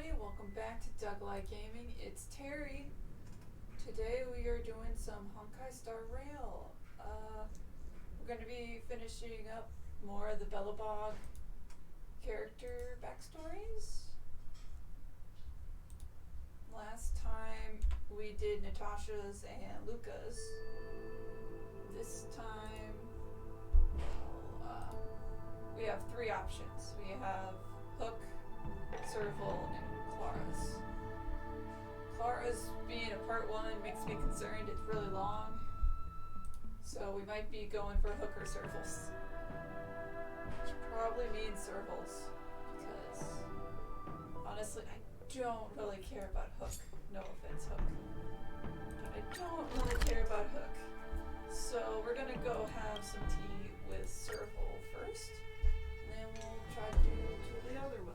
everybody, welcome back to Doug-like Gaming. It's Terry. Today we are doing some Honkai Star Rail. We're going to be finishing up more of the Bellabog character backstories. Last time we did Natasha's and Luca's. This time we have three options. We have Hook, Serval, and Clara's. Clara's being a part 1 makes me concerned. It's really long. So we might be going for Hook or Serval's. Which probably means Serval's. Because honestly, I don't really care about Hook. No offense, Hook. But I don't really care about Hook. So we're gonna go have some tea with Serval first. And then we'll try to do two of the other ones.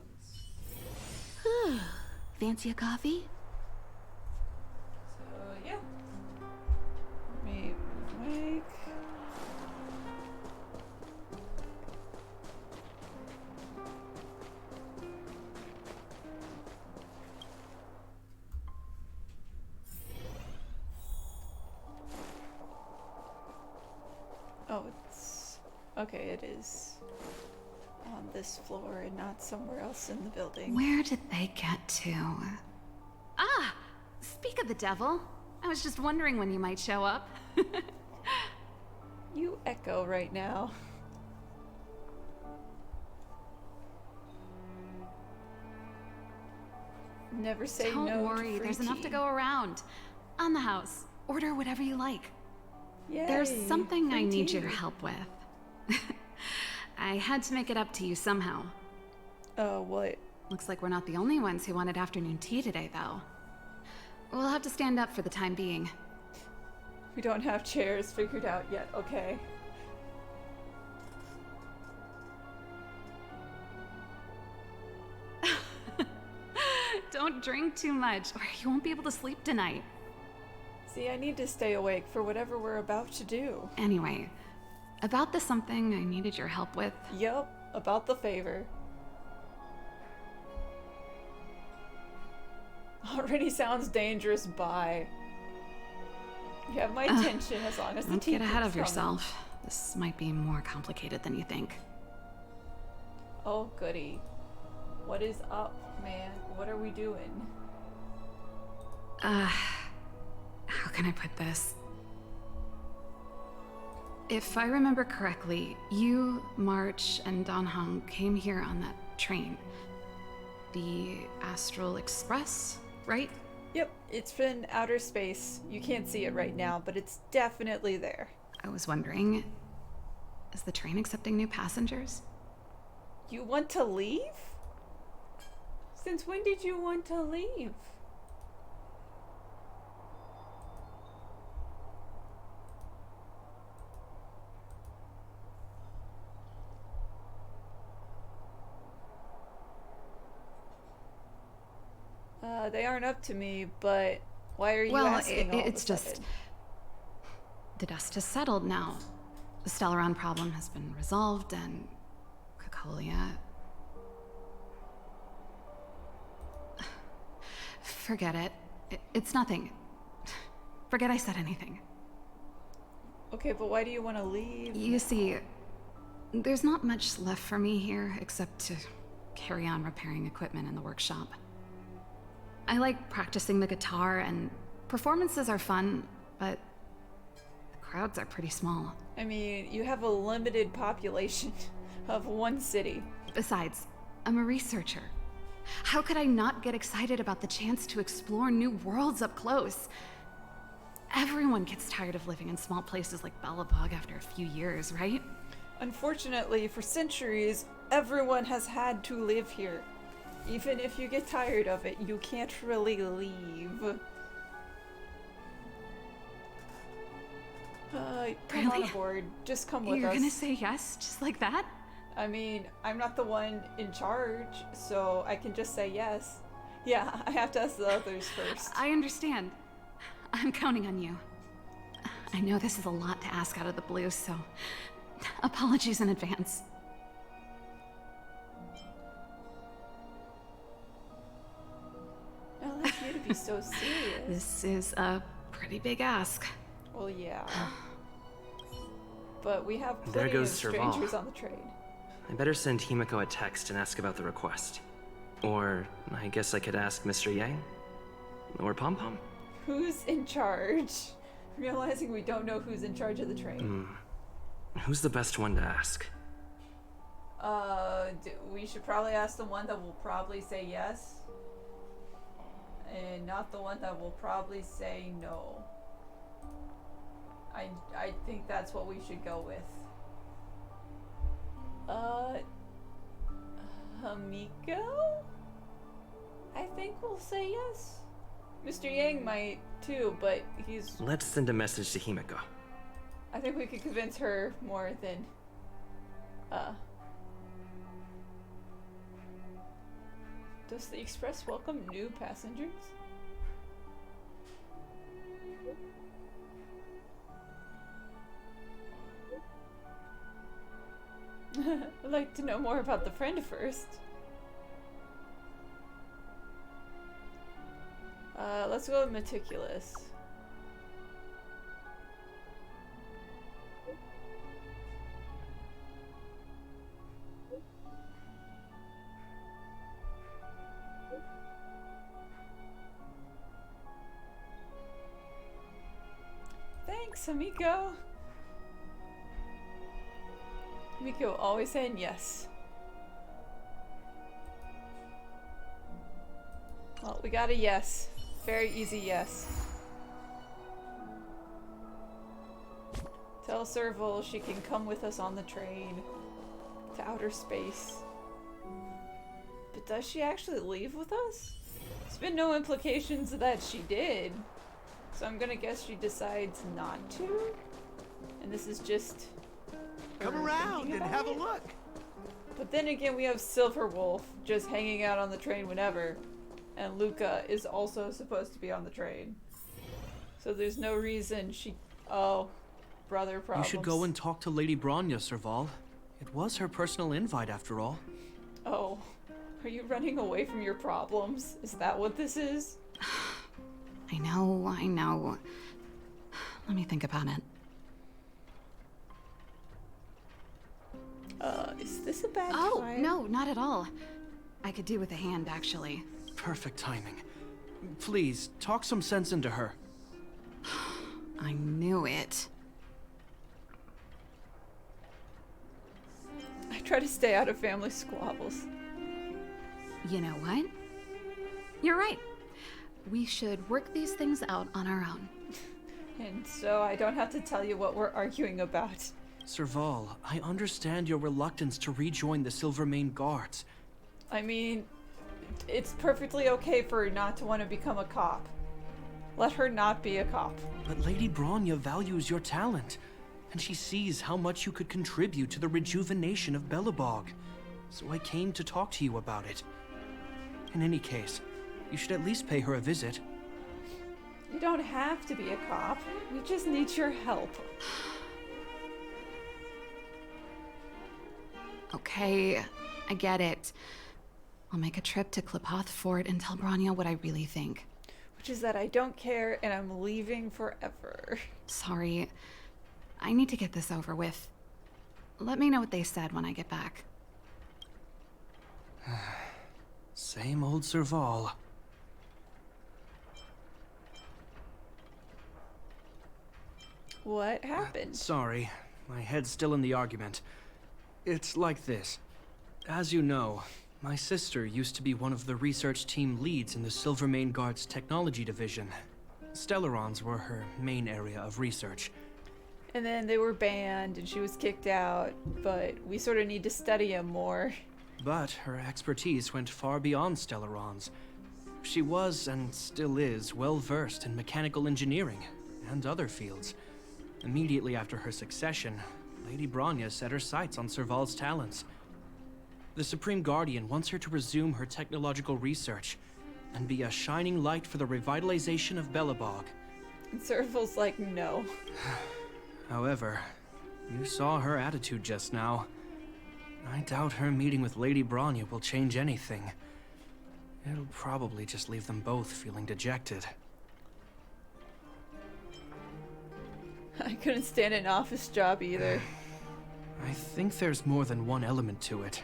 Fancy a coffee? So, yeah. Let me make... Oh, it's... Okay, it is on this floor and not somewhere else in the building. Where did they get to? Ah! Speak of the devil. I was just wondering when you might show up. You echo right now. Never say no. Don't worry, to there's enough to tea. go around. On the house. Order whatever you like. Yay, There's something I free need tea. your help with. I had to make it up to you somehow. Oh, what? Looks like we're not the only ones who wanted afternoon tea today, though. We'll have to stand up for the time being. We don't have chairs figured out yet, okay? Don't drink too much, or you won't be able to sleep tonight. See, I need to stay awake for whatever we're about to do. Anyway, about the something I needed your help with. Yup, about the favor. Already sounds dangerous, bye. You have my attention as long as the Don't tea get ahead keeps of coming. yourself. This might be more complicated than you think. Oh, goody. What is up, man? What are we doing? How can I put this? If I remember correctly, you, March, and Don Hong came here on that train. The Astral Express, right? Yep, it's in outer space. You can't see it right now, but it's definitely there. I was wondering, is the train accepting new passengers? You want to leave? Since when did you want to leave? They aren't up to me, but why are you asking all of a it's just... sudden? The dust has settled now. The Stellaron problem has been resolved, and Cocolia... Forget it. It's nothing. Forget I said anything. Okay, but why do you want to leave? You see, there's not much left for me here except to carry on repairing equipment in the workshop. I like practicing the guitar, and performances are fun, but the crowds are pretty small. I mean, you have a limited population of one city. Besides, I'm a researcher. How could I not get excited about the chance to explore new worlds up close? Everyone gets tired of living in small places like Bellabog after a few years, right? Unfortunately, for centuries, everyone has had to live here. Even if you get tired of it, you can't really leave. Come on aboard. Just come with us. You're gonna say yes, just like that? I mean, I'm not the one in charge, so I can just say yes. Yeah, I have to ask the others first. I understand. I'm counting on you. I know this is a lot to ask out of the blue, so apologies in advance. be so serious. This is a pretty big ask. Well, yeah. But we have There plenty of goes Serval. strangers on the train. I better send Himiko a text and ask about the request. Or I guess I could ask Mr. Yang? Or Pom Pom? Who's in charge? Realizing we don't know who's in charge of the train. Who's the best one to ask? We should probably ask the one that will probably say yes. And not the one that will probably say no. I think that's what we should go with. Himiko? I think we'll say yes. Mr. Yang might too, but he's... Let's send a message to Himiko. I think we could convince her more than... Does the express welcome new passengers? I'd like to know more about the friend first. Let's go with meticulous. Thanks, Himiko. Himiko always saying yes. Well, we got a yes. Very easy yes. Tell Serval she can come with us on the train to outer space. But does she actually leave with us? There's been no implications that she did. So I'm gonna guess she decides not to. And this is just Come around and have a look. But then again, we have Silverwolf just hanging out on the train whenever. And Luca is also supposed to be on the train. So there's no reason she... Oh, brother problems. You should go and talk to Lady Bronya, Serval. It was her personal invite after all. Oh, are you running away from your problems? Is that what this is? I know. Let me think about it. Is this a bad Oh, time? no, not at all. I could do with a hand, actually. Perfect timing. Please, talk some sense into her. I knew it. I try to stay out of family squabbles. You know what? You're right. We should work these things out on our own. And so I don't have to tell you what we're arguing about. Serval, I understand your reluctance to rejoin the Silvermane Guards. I mean, it's perfectly okay for her not to want to become a cop. Let her not be a cop. But Lady Bronya values your talent, and she sees how much you could contribute to the rejuvenation of Belobog. So I came to talk to you about it. In any case, you should at least pay her a visit. You don't have to be a cop. We just need your help. Okay, I get it. I'll make a trip to Klipoth Fort and tell Bronya what I really think. Which is that I don't care and I'm leaving forever. Sorry. I need to get this over with. Let me know what they said when I get back. Same old Serval. What happened? Sorry, my head's still in the argument. It's like this. As you know, my sister used to be one of the research team leads in the Silvermane Guard's technology division. Stellarons were her main area of research. And then they were banned and she was kicked out, but we sort of need to study him more. But her expertise went far beyond Stellarons. She was, and still is, well versed in mechanical engineering and other fields. Immediately after her succession, Lady Bronya set her sights on Serval's talents. The Supreme Guardian wants her to resume her technological research and be a shining light for the revitalization of Belobog. And Serval's like, no. However, you saw her attitude just now. I doubt her meeting with Lady Bronya will change anything. It'll probably just leave them both feeling dejected. I couldn't stand an office job either. I think there's more than one element to it.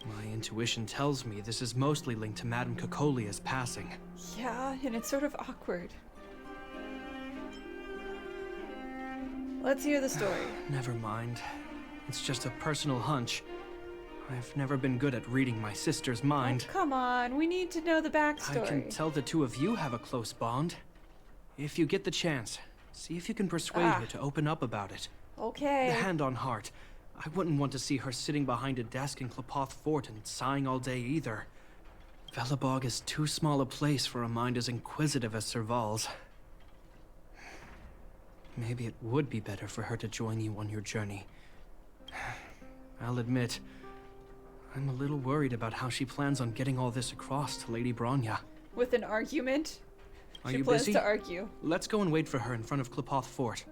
My intuition tells me this is mostly linked to Madame Cocolia's passing. Yeah, and it's sort of awkward. Let's hear the story. Never mind. It's just a personal hunch. I've never been good at reading my sister's mind. Oh, come on, we need to know the backstory. I can tell the two of you have a close bond. If you get the chance, see if you can persuade her to open up about it. Okay. Hand on heart, I wouldn't want to see her sitting behind a desk in Clopoth Fort and sighing all day either. Velabog is too small a place for a mind as inquisitive as Serval's. Maybe it would be better for her to join you on your journey. I'll admit, I'm a little worried about how she plans on getting all this across to Lady Bronya. With an argument? Are She you plans busy? to argue. Let's go and wait for her in front of Clopoth Fort.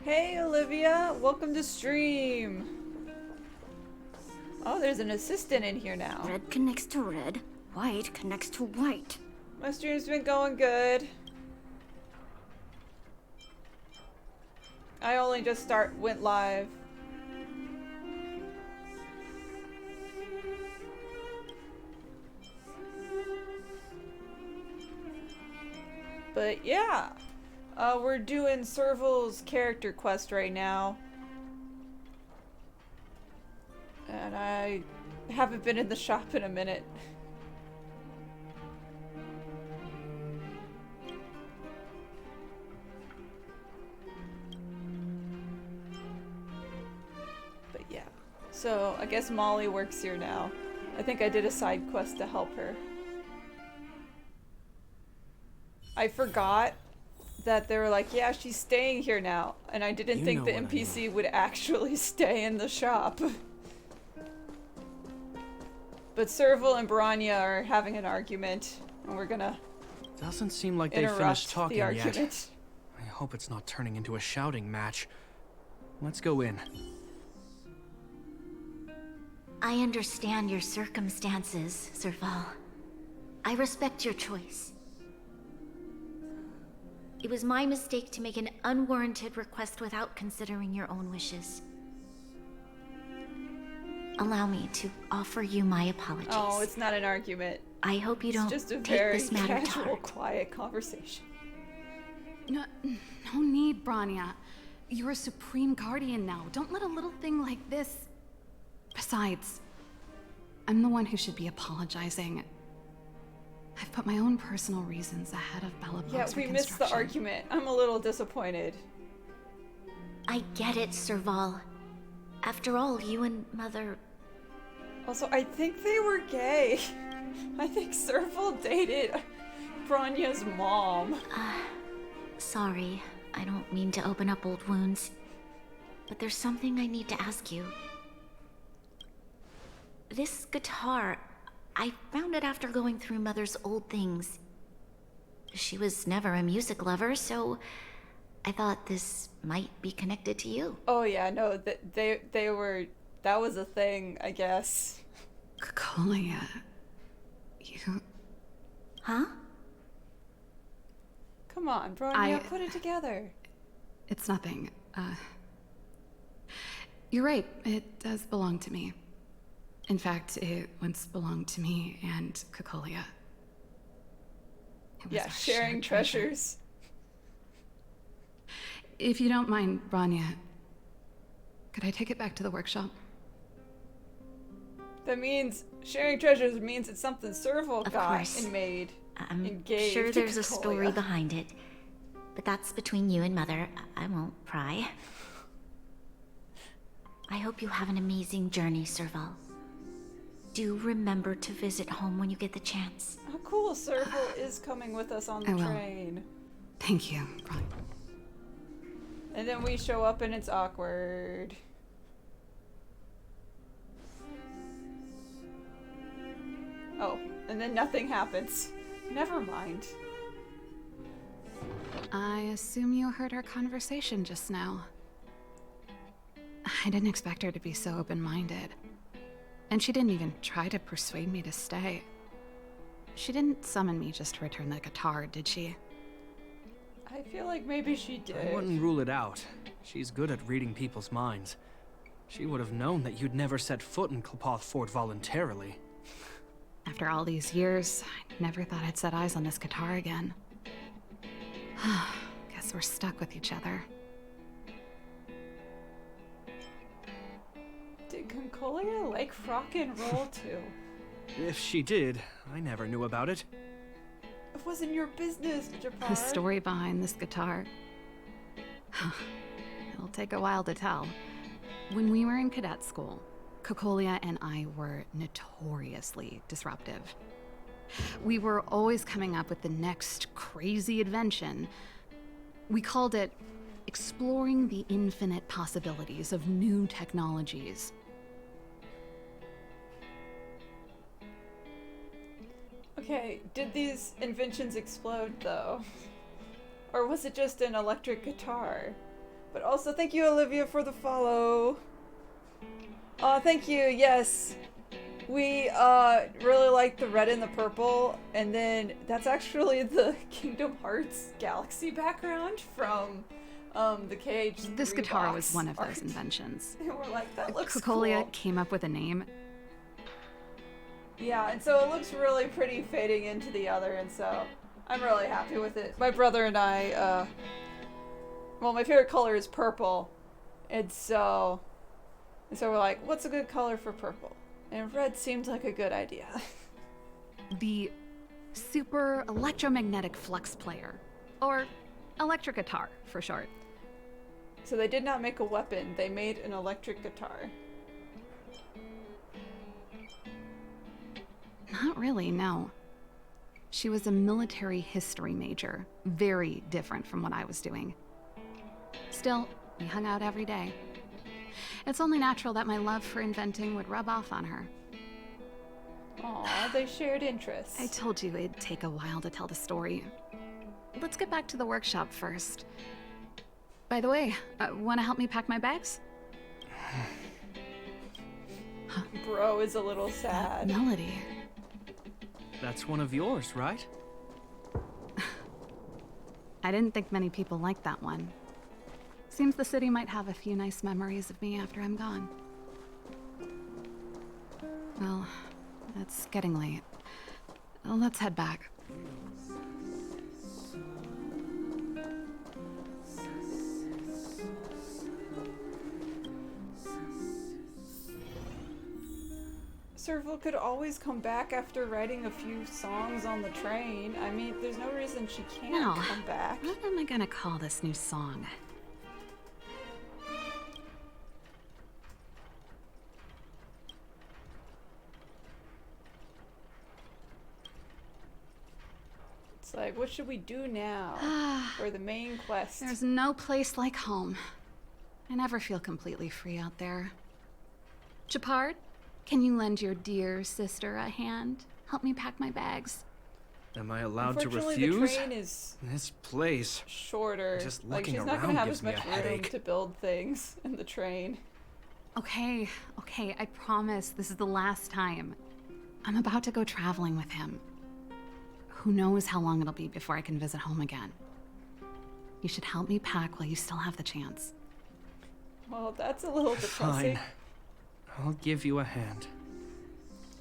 Hey, Olivia, welcome to stream. Oh, there's an assistant in here now. Red connects to red, white connects to white. My stream's been going good. I only just went live. But yeah, we're doing Serval's character quest right now. And I haven't been in the shop in a minute. But yeah, so I guess Molly works here now. I think I did a side quest to help her. I forgot that they were like, yeah, she's staying here now. And I didn't think the NPC would actually stay in the shop. But Serval and Bronya are having an argument, and we're gonna Doesn't seem like they interrupt finished talking the argument. yet. I hope it's not turning into a shouting match. Let's go in. I understand your circumstances, Serval. I respect your choice. It was my mistake to make an unwarranted request without considering your own wishes. Allow me to offer you my apologies. Oh, it's not an argument. I hope you don't It's just a take very this matter to casual, heart. quiet conversation. No need, Bronya. You're a supreme guardian now. Don't let a little thing like this... Besides, I'm the one who should be apologizing. I've put my own personal reasons ahead of Belobog's Yeah, we missed the argument. I'm a little disappointed. I get it, Serval. After all, you and Mother... Also, I think they were gay. I think Serval dated Bronya's mom. Sorry, I don't mean to open up old wounds. But there's something I need to ask you. This guitar, I found it after going through Mother's old things. She was never a music lover, so I thought this might be connected to you. Oh yeah, no, they were... That was a thing, I guess. Cocolia... You... Huh? Come on, Bronya, put it together. It's nothing. You're right. It does belong to me. In fact, it once belonged to me and Cocolia. It was Yeah, our sharing shared treasure. treasures. If you don't mind, Bronya, could I take it back to the workshop? That means sharing treasures means it's something Serval Of got course. and made. I'm and gave sure to there's a Cocolia. story behind it. But that's between you and Mother. I won't pry. I hope you have an amazing journey, Serval. Do remember to visit home when you get the chance. Oh cool, Serval is coming with us on the I will. train. Thank you, Bronya. And then we show up and it's awkward. Oh, and then nothing happens. Never mind. I assume you heard our conversation just now. I didn't expect her to be so open-minded. And she didn't even try to persuade me to stay. She didn't summon me just to return the guitar, did she? I feel like maybe she did. I wouldn't rule it out. She's good at reading people's minds. She would have known that you'd never set foot in Clopoth Fort voluntarily. After all these years, I never thought I'd set eyes on this guitar again. Guess we're stuck with each other. Did Concolia like rock and roll too? If she did, I never knew about it. It wasn't your business, Gepard. The story behind this guitar. It'll take a while to tell. When we were in cadet school, Cocolia and I were notoriously disruptive. We were always coming up with the next crazy invention. We called it exploring the infinite possibilities of new technologies. Okay, did these inventions explode though? Or was it just an electric guitar? But also thank you, Olivia, for the follow. Oh, thank you, yes. We really like the red and the purple, and then that's actually the Kingdom Hearts Galaxy background from the KH3 This guitar box was one of art. those inventions. And we're like, that looks Cocolia cool. came up with a name. Yeah, and so it looks really pretty fading into the other, and so I'm really happy with it. My brother and I, well, my favorite color is purple, and so we're like, what's a good color for purple? And red seemed like a good idea. The Super Electromagnetic Flux Player, or electric guitar for short. So they did not make a weapon, they made an electric guitar. Not really, no. She was a military history major, very different from what I was doing. Still, we hung out every day. It's only natural that my love for inventing would rub off on her. Aw, they shared interests. I told you it'd take a while to tell the story. Let's get back to the workshop first. By the way, want to help me pack my bags? Bro is a little sad. Melody. That's one of yours, right? I didn't think many people liked that one. Seems the city might have a few nice memories of me after I'm gone. Well, it's getting late. Let's head back. Serval could always come back after writing a few songs on the train. I mean, there's no reason she can't Now, come back. what am I gonna call this new song? It's like, what should we do now for the main quest? There's no place like home. I never feel completely free out there. Gepard, can you lend your dear sister a hand? Help me pack my bags. Am I allowed to Unfortunately, refuse? the train is This place. shorter. Just Like, looking she's not gonna around have gives as me much a room headache. to build things in the train. Okay, I promise this is the last time. I'm about to go traveling with him. Who knows how long it'll be before I can visit home again. You should help me pack while you still have the chance. Well, that's a little depressing. Fine. I'll give you a hand.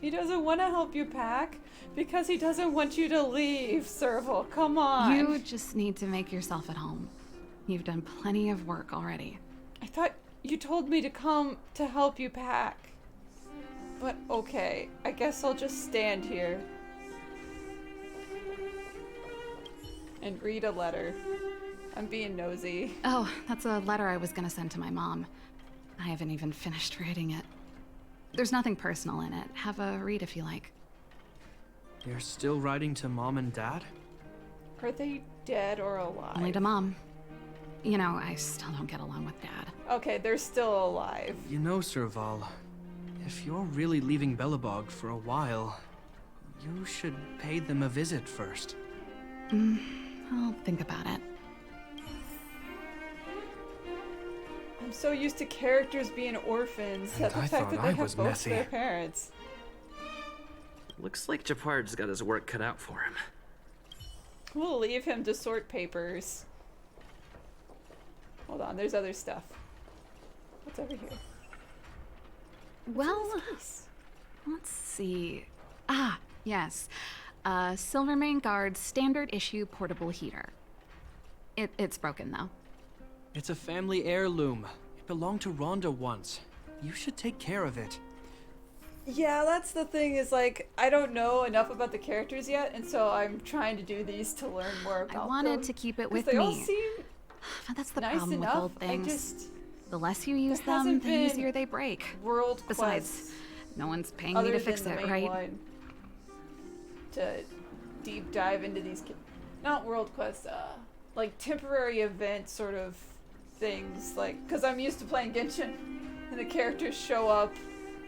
He doesn't want to help you pack because he doesn't want you to leave, Serval. Come on. You just need to make yourself at home. You've done plenty of work already. I thought you told me to come to help you pack. But okay, I guess I'll just stand here and read a letter. I'm being nosy. Oh, that's a letter I was gonna send to my mom. I haven't even finished writing it. There's nothing personal in it. Have a read if you like. You're still writing to Mom and Dad? Are they dead or alive? Only to Mom. You know, I still don't get along with Dad. Okay, they're still alive. You know, Serval, if you're really leaving Belobog for a while, you should pay them a visit first. I'll think about it. I I'm so used to characters being orphans that the I fact thought that I they have was both messy. their parents. Looks like Gepard's got his work cut out for him. We'll leave him to sort papers. Hold on, there's other stuff. What's over here? Well, Case. let's see. Ah, yes. Silvermane Guard's standard issue portable heater. It's broken though. It's a family heirloom. It belonged to Rhonda once. You should take care of it. Yeah, that's the thing is like, I don't know enough about the characters yet, and so I'm trying to do these to learn more about them. I wanted to keep it 'Cause with they all me. seem But that's the nice problem with enough. old things. I just... The less you use there them, hasn't the been easier they break. World Besides, quests no one's paying other me to than fix the it, main right? one to deep dive into these not world quests, like temporary event sort of things, like because I'm used to playing Genshin and the characters show up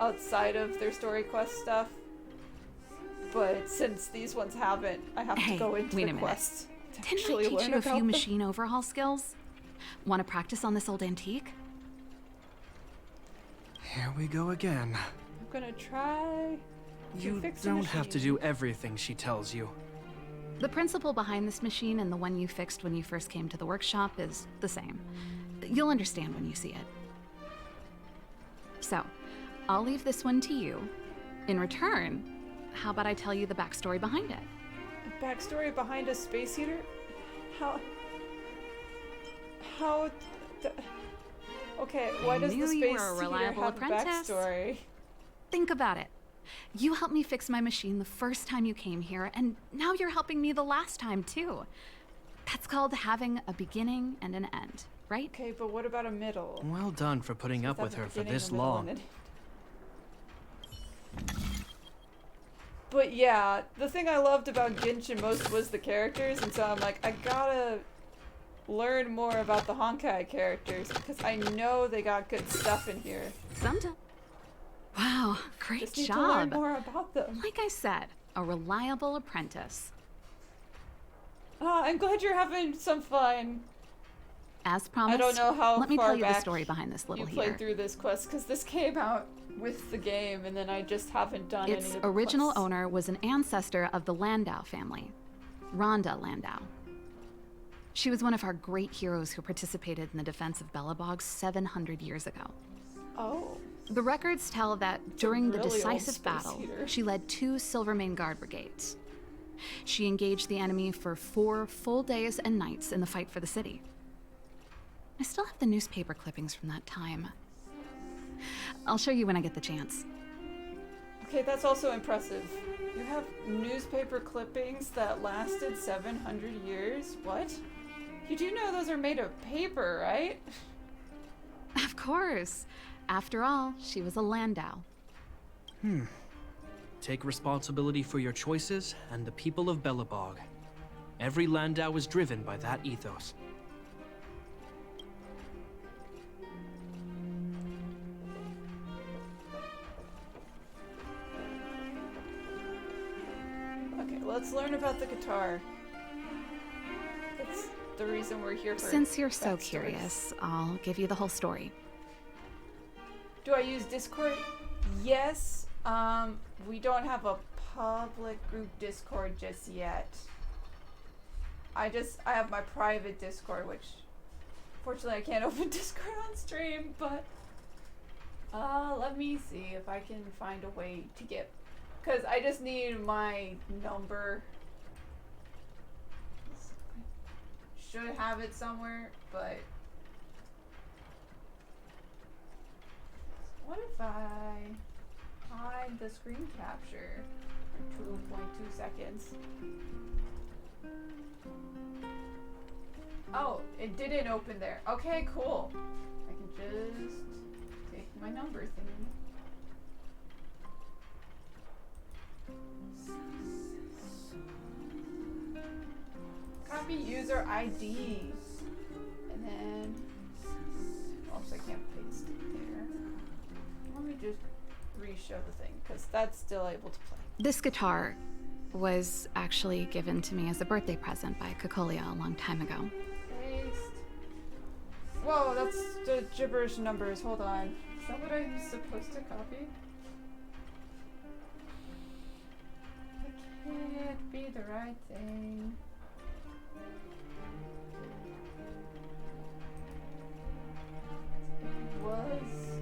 outside of their story quest stuff, but since these ones haven't, I have to go into wait the a minute. quest to Didn't I actually teach learn you a about few them. machine overhaul skills? Want to practice on this old antique? Here we go again. I'm gonna try to You fix the don't have to machine. do everything she tells you. The principle behind this machine and the one you fixed when you first came to the workshop is the same. You'll understand when you see it. So, I'll leave this one to you. In return, how about I tell you the backstory behind it? A backstory behind a space heater? How? Okay, why does the knew space you were a heater reliable have apprentice. a backstory? Think about it. You helped me fix my machine the first time you came here, and now you're helping me the last time, too. That's called having a beginning and an end, right? Okay, but what about a middle? Well done for putting up with That's a her for beginning, this a middle, long. and But yeah, the thing I loved about Genshin most was the characters, and so I'm like, I gotta learn more about the Honkai characters because I know they got good stuff in here. Sometimes. Wow, great Just need to learn job. more about them. Like I said, a reliable apprentice. I'm glad you're having some fun. As promised, I don't know how let me far tell you the back story behind this little you played heater. through this quest because this came out with the game, and then I just haven't done any Its of the original quests. owner was an ancestor of the Landau family, Rhonda Landau. She was one of our great heroes who participated in the defense of Belobog 700 years ago. Oh. The records tell that during the really old decisive space battle, heater. she led 2 Silvermane Guard brigades. She engaged the enemy for 4 full days and nights in the fight for the city. I still have the newspaper clippings from that time. I'll show you when I get the chance. Okay, that's also impressive. You have newspaper clippings that lasted 700 years? What? You do know those are made of paper, right? Of course. After all, she was a Landau. Take responsibility for your choices and the people of Belobog. Every Landau is driven by that ethos. Okay, let's learn about the guitar. That's the reason we're here for. Since you're so backstories. curious, I'll give you the whole story. Do I use Discord? Yes. We don't have a public group Discord just yet. I have my private Discord, which fortunately I can't open Discord on stream, but let me see if I can find a way to get, because I just need my number. Should have it somewhere, but what if I hide the screen capture for 2.2 seconds? Oh, it didn't open there. Okay, cool. I can just take my number thing. Copy user ID. And then, oops, I can't paste it there. Let me just re-show the thing, because that's still able to play. This guitar was actually given to me as a birthday present by Cocolia a long time ago. Paste. Whoa, that's the gibberish numbers. Hold on. Is that what I'm supposed to copy? That can't be the right thing. It was...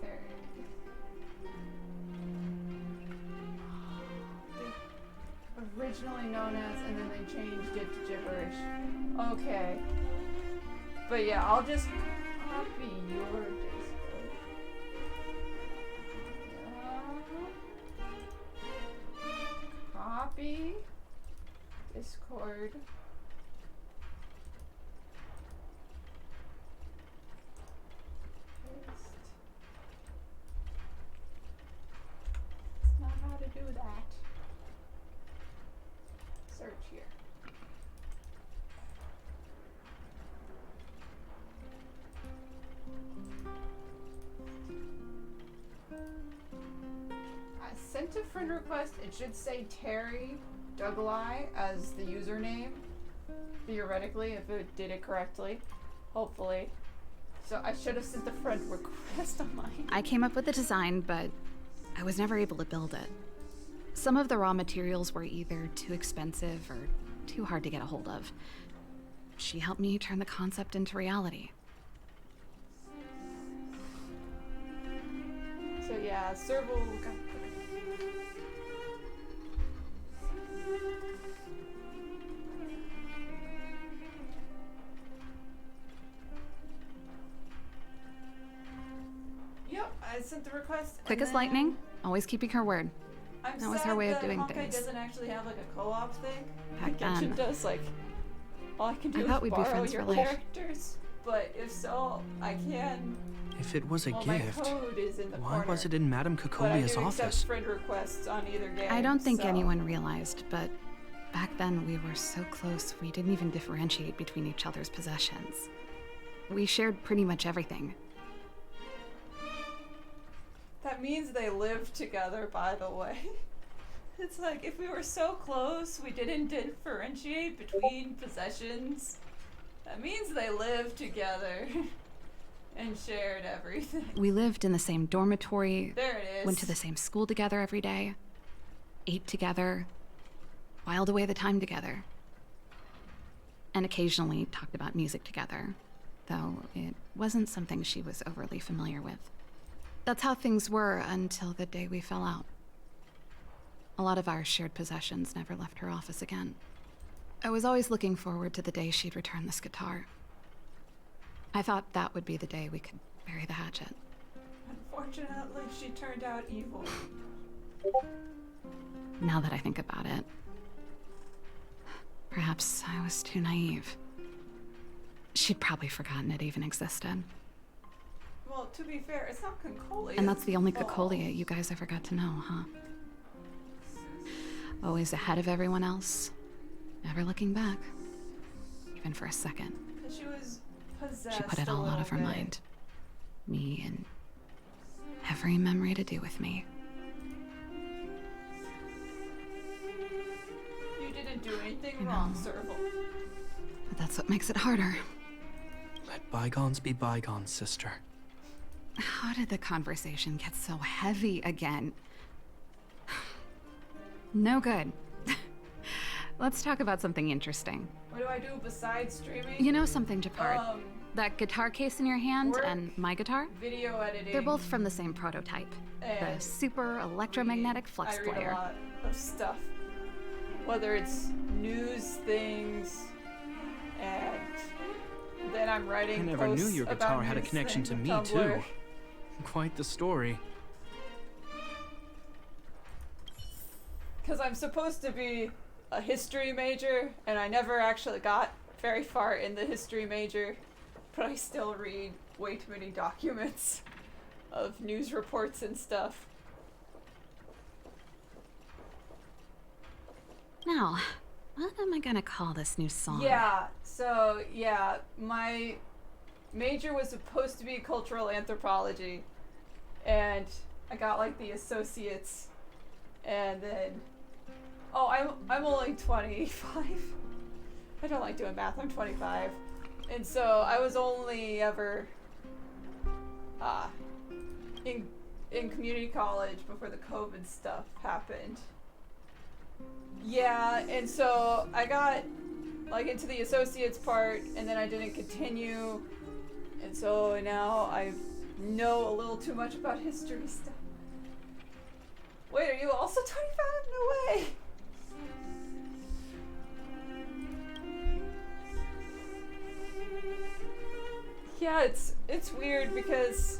There. Originally known as, and then they changed it to gibberish. Okay. But yeah, I'll just copy your Discord. Copy Discord. Paste. That's not how to do that. Search here. I sent a friend request. It should say Terry Dougal-I as the username, theoretically, if it did it correctly. Hopefully. So I should have sent the friend request on mine. I came up with the design, but I was never able to build it. Some of the raw materials were either too expensive or too hard to get a hold of. She helped me turn the concept into reality. So yeah, Serval got... Yep, I sent the request. Quick as lightning, always keeping her word. I'm That was sad her way of that doing Hawkeye things. doesn't actually have like a co-op thing. Back Genshin then. does like all I can do I is thought we'd be borrow friends your for life. characters. But if so, I can. If it was a Well, gift, my code is in the why corner. was it in Madame But I Cocolia's do accept office? friend requests on either game. I don't think so. anyone realized, but back then we were so close we didn't even differentiate between each other's possessions. We shared pretty much everything. That means they live together, by the way. It's like, if we were so close, we didn't differentiate between possessions. That means they live together and shared everything. We lived in the same dormitory, There it is. went to the same school together every day, ate together, whiled away the time together, and occasionally talked about music together, though it wasn't something she was overly familiar with. That's how things were until the day we fell out. A lot of our shared possessions never left her office again. I was always looking forward to the day she'd return this guitar. I thought that would be the day we could bury the hatchet. Unfortunately, she turned out evil. Now that I think about it, perhaps I was too naive. She'd probably forgotten it even existed. Well, to be fair, it's not Cocolia. And that's the only Cocolia you guys ever got to know, huh? Always ahead of everyone else, never looking back, even for a second. She was possessed. She put it a all out little of her bit. mind. Me and every memory to do with me. You didn't do anything I know. wrong, Serval. But that's what makes it harder. Let bygones be bygones, sister. How did the conversation get so heavy again? No good. Let's talk about something interesting. What do I do besides streaming? You know something, Gepard? That guitar case in your hand work, and my guitar? Video editing. They're both from the same prototype. The and super electromagnetic flux I read player. a lot of stuff. Whether it's news things, and then I'm writing I never knew posts your about guitar had a news connection to things me, on too. Tumblr. Quite the story. Because I'm supposed to be a history major, and I never actually got very far in the history major, but I still read way too many documents of news reports and stuff. Now, what am I gonna call this new song? Yeah, so yeah, my major was supposed to be cultural anthropology, and I got like the associates, and then I'm only 25. I don't like doing math. I'm 25. And so I was only ever in community college before the COVID stuff happened. Yeah, and so I got like into the associates part, and then I didn't continue, and so now I know a little too much about history stuff. Wait, are you also 25? No way! Yeah, it's weird because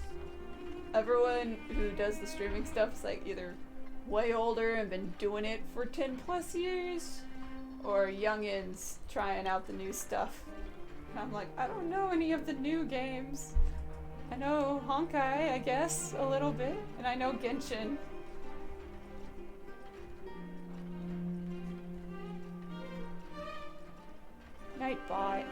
everyone who does the streaming stuff is like either way older and been doing it for 10 plus years, or youngins trying out the new stuff. And I'm like, I don't know any of the new games. I know Honkai, I guess, a little bit, and I know Genshin. Nightbot.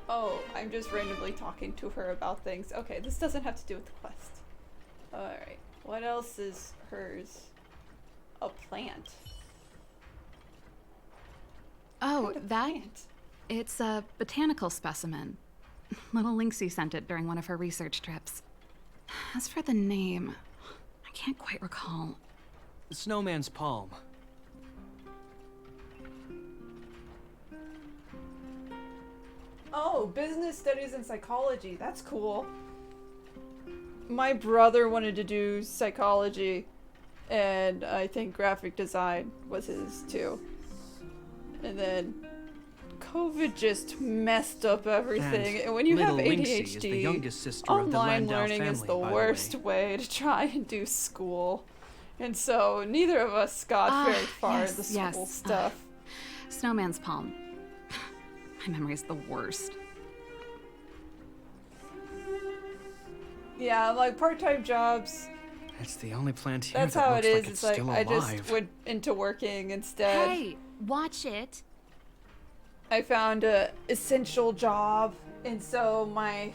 Oh, I'm just randomly talking to her about things. Okay, this doesn't have to do with the quest. Alright, what else is hers? A plant. Oh, What kind of that? plant? It's a botanical specimen. Little Lynxie sent it during one of her research trips. As for the name, I can't quite recall. Snowman's palm. Oh, business studies and psychology. That's cool. My brother wanted to do psychology, and I think graphic design was his too. And then COVID just messed up everything. And when you have little Lynxie is the ADHD, youngest sister of the online Landau learning is family, the by the worst way to try and do school. And so neither of us got very far in the school stuff. Snowman's palm. My memory's the worst. Yeah, like part-time jobs. It's the only plant here That's that how looks it is. like It's it's like still I alive. just went into working instead. Hey, watch it. I found a essential job, and so my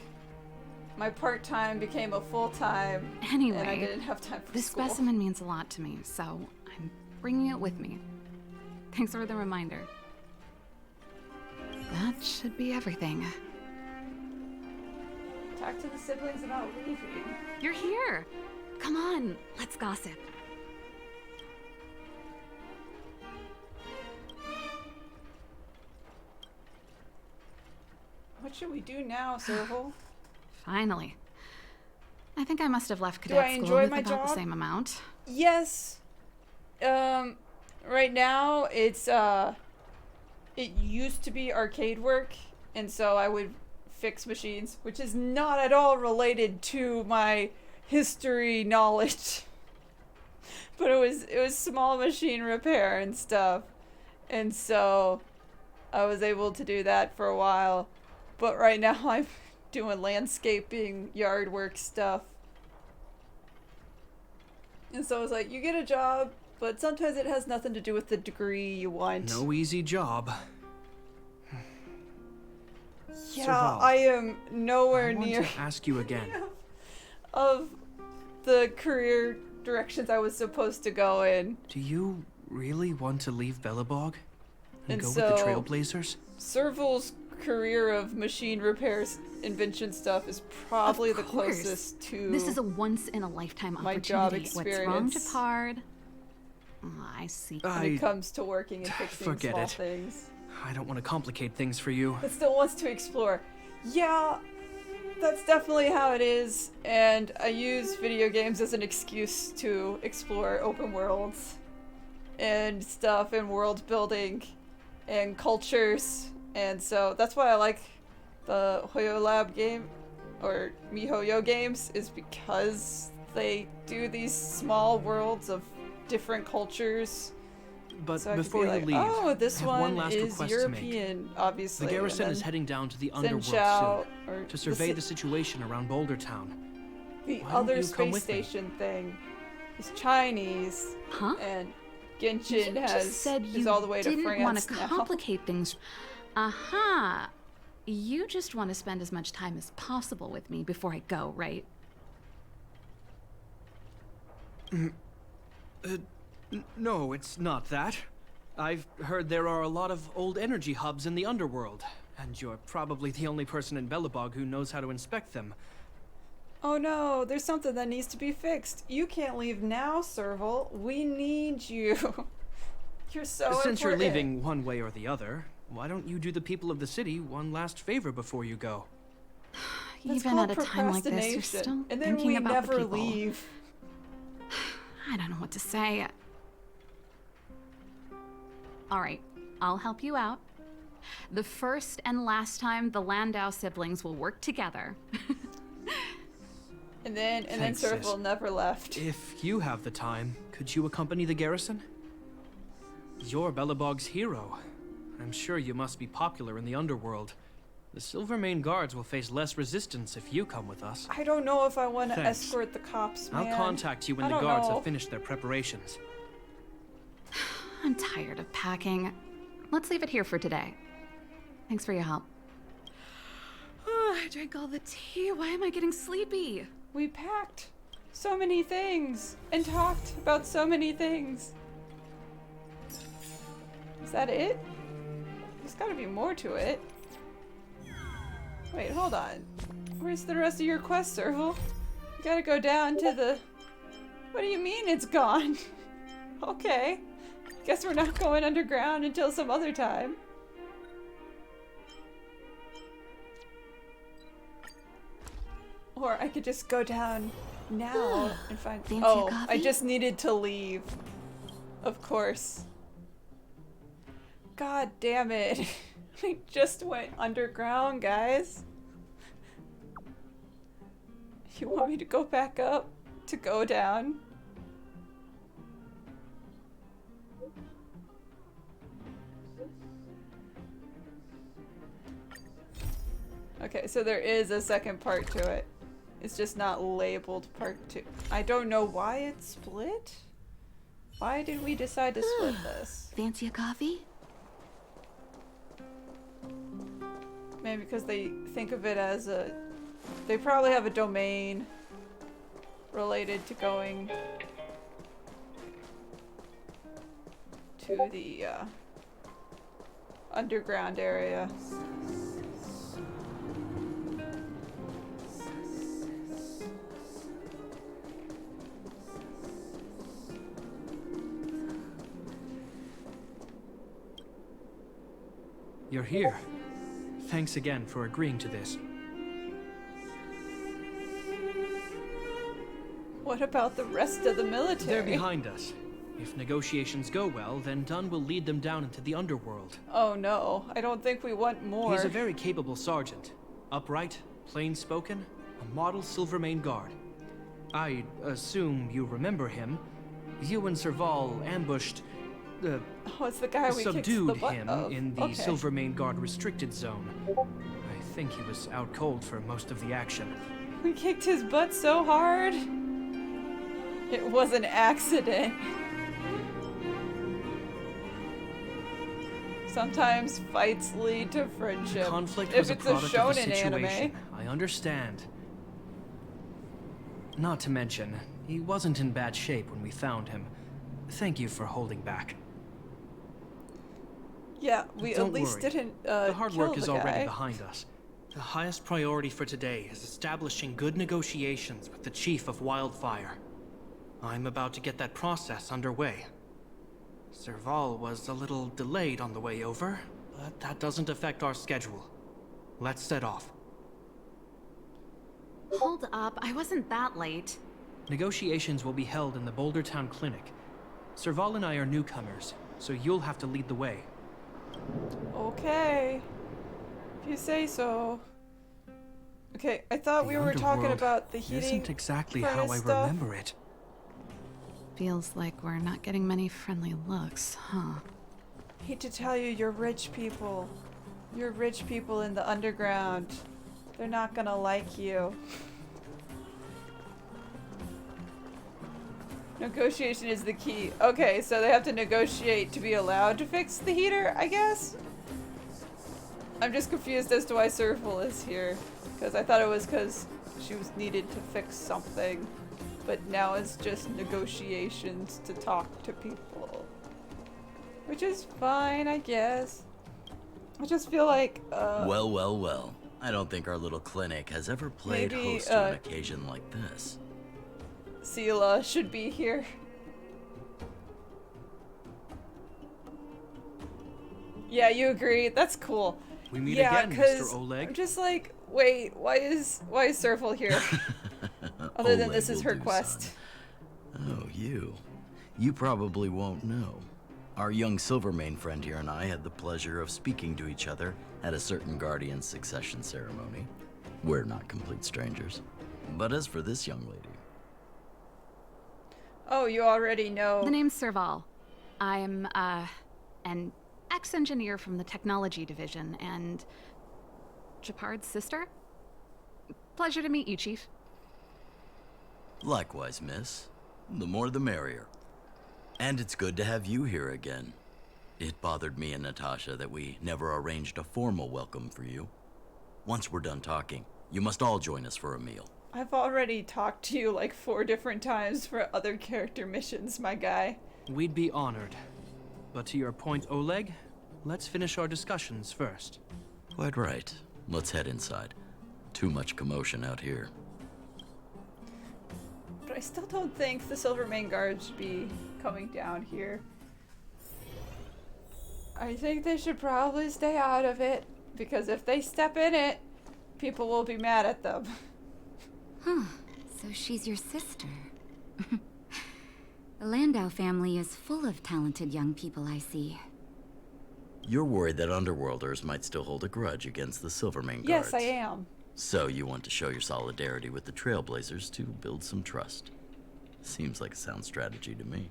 part-time became a full-time. Anyway, and I didn't have time for this school. specimen means a lot to me, so I'm bringing it with me. Thanks for the reminder. That should be everything. Talk to the siblings about leaving. You're here! Come on, let's gossip. What should we do now, Serval? Finally. I think I must have left Do I cadet school enjoy with my about the job? same amount. Yes. Right now it's it used to be arcade work, and so I would fix machines, which is not at all related to my history knowledge. But it was small machine repair and stuff. And so I was able to do that for a while. But right now I'm doing landscaping, yard work stuff. And so I was like, you get a job, but sometimes it has nothing to do with the degree you want. No easy job. Yeah, Serval, I am nowhere I want near to ask you again. of the career directions I was supposed to go in. Do you really want to leave Bellabog and And go so- with the Trailblazers? Serval's career of machine repairs, invention stuff is probably Of the course. closest to This is a once-in-a-lifetime my opportunity. job What's wrong, experience. Gepard? Oh, I see. when it comes to working and fixing forget small it. things. I don't want to complicate things for you. But still wants to explore. Yeah, that's definitely how it is, and I use video games as an excuse to explore open worlds and stuff and world building and cultures, and so that's why I like the Hoyo Lab game or Mihoyo games, is because they do these small worlds of different cultures. But So I could before be you like, leave, oh, this I have one one last is request to make. European, obviously. The garrison and is then heading down to the underworld Zhenjiao, soon or to survey the situation around Boulder Town. the Why don't other you come space with me? station thing is Chinese, Huh? and You Genshin just said is you all the way to didn't want France to now. complicate things. Aha! You just want to spend as much time as possible with me before I go, right? No, it's not that. I've heard there are a lot of old energy hubs in the underworld, and you're probably the only person in Belobog who knows how to inspect them. Oh no, there's something that needs to be fixed. You can't leave now, Serval. We need you. You're so important. Since you're leaving one way or the other, why don't you do the people of the city one last favor before you go? That's Even at called a time like this, you're procrastination. still And then thinking we about never the people. leave. I don't know what to say. All right, I'll help you out. The first and last time the Landau siblings will work together. And then Thanks, Serval sis. never left. If you have the time, could you accompany the garrison? You're Belobog's hero. I'm sure you must be popular in the underworld. The Silvermane guards will face less resistance if you come with us. I don't know if I want to Thanks. escort the cops, man. I'll contact you when I the don't guards know. have finished their preparations. I'm tired of packing. Let's leave it here for today. Thanks for your help. I drank all the tea. Why am I getting sleepy? We packed so many things and talked about so many things. Is that it? There's gotta be more to it. Wait, hold on. Where's the rest of your quest, Serval? You gotta go down to the... What do you mean it's gone? Okay. Guess we're not going underground until some other time. Or I could just go down now and find... Fancy Oh, I coffee? just needed to leave. Of course. God damn it. I just went underground, guys. You want me to go back up? To go down? Okay, so there is a second part to it. It's just not labeled part 2. I don't know why it's split. Why did we decide to split this? Fancy a coffee? Maybe because they think of it as a... They probably have a domain related to going to the underground area. You're here. Thanks again for agreeing to this. What about the rest of the military? They're behind us. If negotiations go well, then Dunn will lead them down into the underworld. Oh no, I don't think we want more. He's a very capable sergeant. Upright, plain-spoken, a model Silvermane guard. I assume you remember him. You and Serval ambushed... Oh, it's the guy we kicked the subdued butt him of. in the Okay. Silvermane Guard restricted zone. I think he was out cold for most of the action. We kicked his butt so hard. It was an accident. Sometimes fights lead to friendship. Conflict if was a it's a product of the shonen situation. anime. I understand. Not to mention, he wasn't in bad shape when we found him. Thank you for holding back. Yeah, we Don't at least worry. didn't The hard kill work is the already guy. behind us. The highest priority for today is establishing good negotiations with the chief of Wildfire. I'm about to get that process underway. Serval was a little delayed on the way over, but that doesn't affect our schedule. Let's set off. Hold up, I wasn't that late. Negotiations will be held in the Boulder Town Clinic. Serval and I are newcomers, so you'll have to lead the way. Okay. If you say so. Okay, I thought we were talking underworld about the heating isn't exactly furnace how I stuff. remember it. Feels like we're not getting many friendly looks, huh? Hate to tell you, you're rich people. You're rich people in the underground. They're not gonna like you. Negotiation is the key. Okay, so they have to negotiate to be allowed to fix the heater, I guess? I'm just confused as to why Serval is here. Because I thought it was because she was needed to fix something. but now it's just negotiations to talk to people. Which is fine, I guess. I just feel like, Well, well, well. I don't think our little clinic has ever played maybe, host to an occasion like this. Sela should be here. Yeah, you agree? That's cool. We meet Yeah, again, 'cause Mr. Oleg. I'm just like, wait, why is Serval here? Other than Oleg this is will her do, quest. son. Oh, you. You probably won't know. Our young Silvermane friend here and I had the pleasure of speaking to each other at a certain Guardian succession ceremony. We're not complete strangers. But as for this young lady... Oh, you already know. The name's Serval. I'm, an ex-engineer from the technology division and Gepard's sister. Pleasure to meet you, Chief. Likewise, miss. The more the merrier. And it's good to have you here again. It bothered me and Natasha that we never arranged a formal welcome for you. Once we're done talking, you must all join us for a meal. I've already talked to you like 4 different times for other character missions, my guy. We'd be honored. But to your point, Oleg, let's finish our discussions first. Quite right. Let's head inside. Too much commotion out here. But I still don't think the Silvermane guards should be coming down here. I think they should probably stay out of it, because if they step in it, people will be mad at them. Huh. So she's your sister. The Landau family is full of talented young people, I see. You're worried that Underworlders might still hold a grudge against the Silvermane guards. Yes, I am. So you want to show your solidarity with the Trailblazers to build some trust. Seems like a sound strategy to me.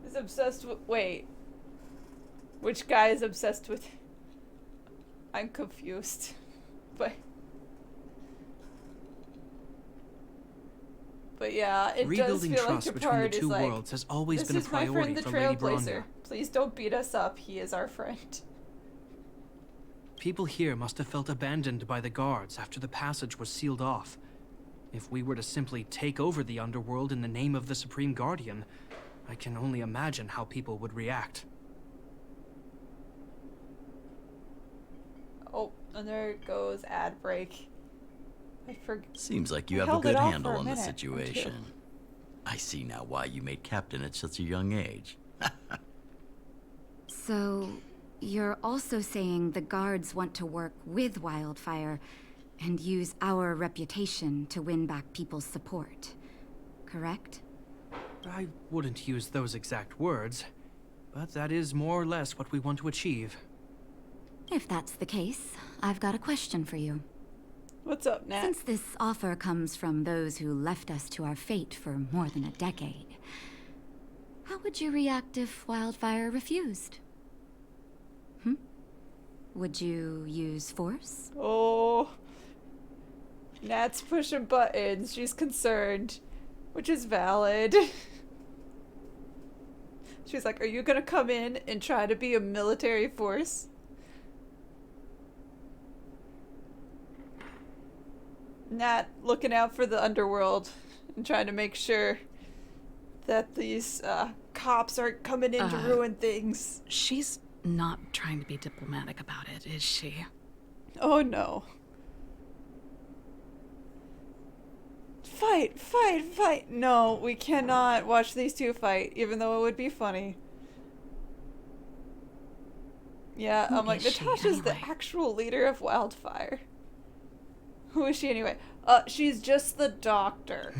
Is obsessed with... Wait. Which guy is obsessed with... I'm confused. But yeah, it Rebuilding does feel like trust between the Gepard is two like, worlds has always this been a is my priority friend the for Lady Trailblazer. Bronya. Please don't beat us up. He is our friend. People here must have felt abandoned by the guards after the passage was sealed off. If we were to simply take over the underworld in the name of the Supreme Guardian, I can only imagine how people would react. Oh, and there goes ad break. Seems like you I have a held it good off handle for a on the minute or situation. two. I see now why you made captain at such a young age. So, you're also saying the guards want to work with Wildfire and use our reputation to win back people's support, correct? I wouldn't use those exact words, but that is more or less what we want to achieve. If that's the case, I've got a question for you. What's up, Nat? Since this offer comes from those who left us to our fate for more than a decade, how would you react if Wildfire refused? Would you use force? Oh. Nat's pushing buttons. She's concerned. Which is valid. She's like, are you gonna come in and try to be a military force? Nat looking out for the underworld and trying to make sure that these cops aren't coming in to ruin things. She's not trying to be diplomatic about it, is she? Oh no. Fight, fight, fight. No, we cannot watch these two fight, even though it would be funny. Yeah, I'm like, is she, Natasha's the anyway? actual leader of Wildfire. Who is she anyway? She's just the doctor.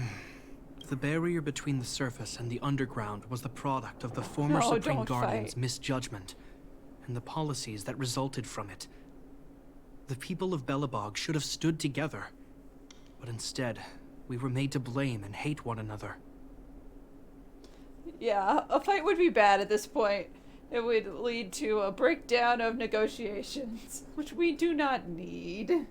The barrier between the surface and the underground was the product of the former No, Supreme don't Guardian's fight. misjudgment and the policies that resulted from it. The people of Belobog should have stood together, but instead, we were made to blame and hate one another. Yeah, a fight would be bad at this point. It would lead to a breakdown of negotiations, which we do not need.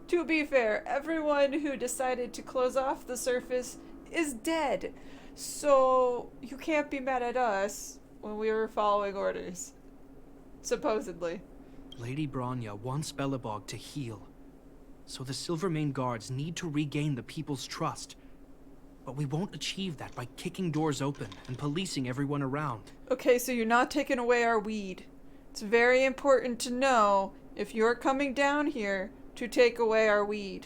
To be fair, everyone who decided to close off the surface is dead. So you can't be mad at us when we were following orders. Supposedly. Lady Bronya wants Belobog to heal. So the Silvermane Guards need to regain the people's trust. But we won't achieve that by kicking doors open and policing everyone around. Okay, so you're not taking away our weed. It's very important to know if you're coming down here to take away our weed.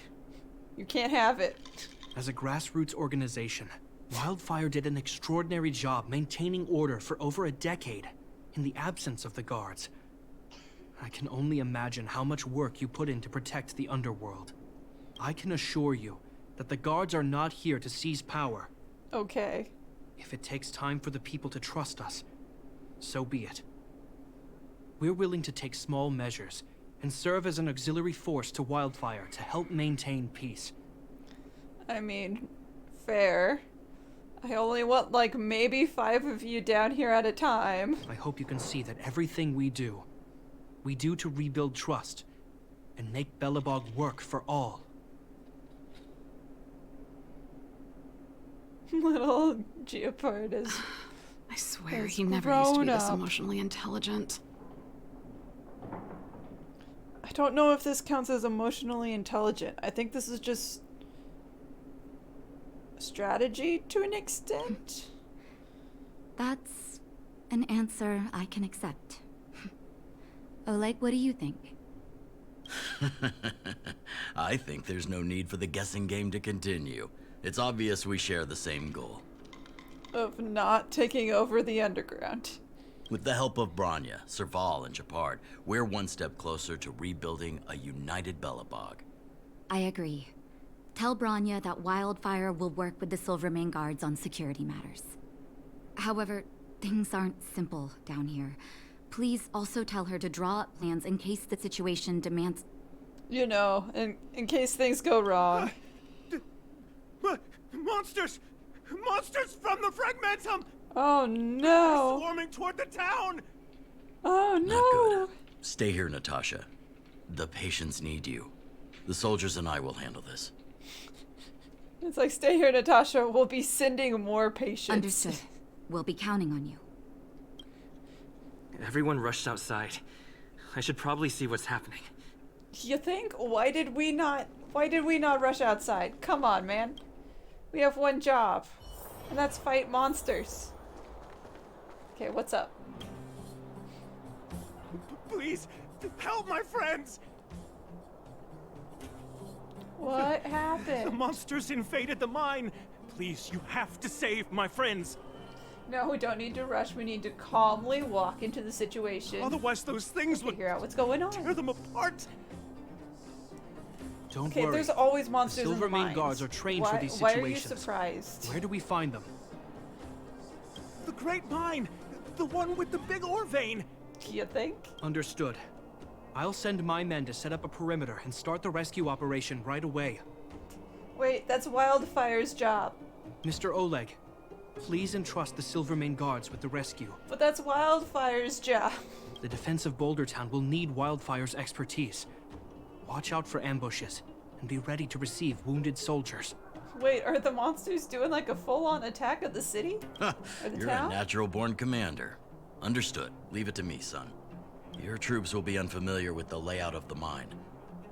You can't have it. As a grassroots organization, Wildfire did an extraordinary job maintaining order for over a decade in the absence of the guards. I can only imagine how much work you put in to protect the underworld. I can assure you that the guards are not here to seize power. Okay. If it takes time for the people to trust us, so be it. We're willing to take small measures and serve as an auxiliary force to Wildfire to help maintain peace. I mean, fair. I only want like maybe 5 of you down here at a time. I hope you can see that everything we do to rebuild trust and make Belobog work for all. Little Gepard is... I swear It's he never used to be grown this up. emotionally intelligent. I don't know if this counts as emotionally intelligent. I think this is just strategy to an extent. That's an answer I can accept. Oleg, what do you think? I think there's no need for the guessing game to continue. It's obvious we share the same goal. Of not taking over the underground. With the help of Bronya, Serval, and Gepard, we're one step closer to rebuilding a united Belobog. I agree. Tell Bronya that Wildfire will work with the Silvermane Guards on security matters. However, things aren't simple down here. Please also tell her to draw up plans in case the situation demands... You know, in case things go wrong. Monsters! Monsters from the Fragmentum! Oh no! Swarming toward the town! Oh Not no! good. Stay here, Natasha. The patients need you. The soldiers and I will handle this. It's like, stay here, Natasha. We'll be sending more patients. Understood. We'll be counting on you. Everyone rushed outside. I should probably see what's happening. You think? Why did we not rush outside? Come on, man. We have one job, and that's fight monsters. Okay, what's up? Please, help my friends! What The happened? monsters invaded the mine! Please, you have to save my friends! No, we don't need to rush. We need to calmly walk into the situation. Otherwise those things would Figure out what's going tear on. them apart! Don't Okay, worry. there's always monsters in the Silvermane mines. Guards are trained for these Why are situations. you surprised? Where do we find them? The Great Mine! The one with the big ore vein! You think? Understood. I'll send my men to set up a perimeter and start the rescue operation right away. Wait, that's Wildfire's job. Mr. Oleg, please entrust the Silvermane Guards with the rescue. But that's Wildfire's job. The defense of Boulder Town will need Wildfire's expertise. Watch out for ambushes and be ready to receive wounded soldiers. Wait, are the monsters doing like a full-on attack of the city? Or the You're town? a natural-born commander. Understood. Leave it to me, son. Your troops will be unfamiliar with the layout of the mine.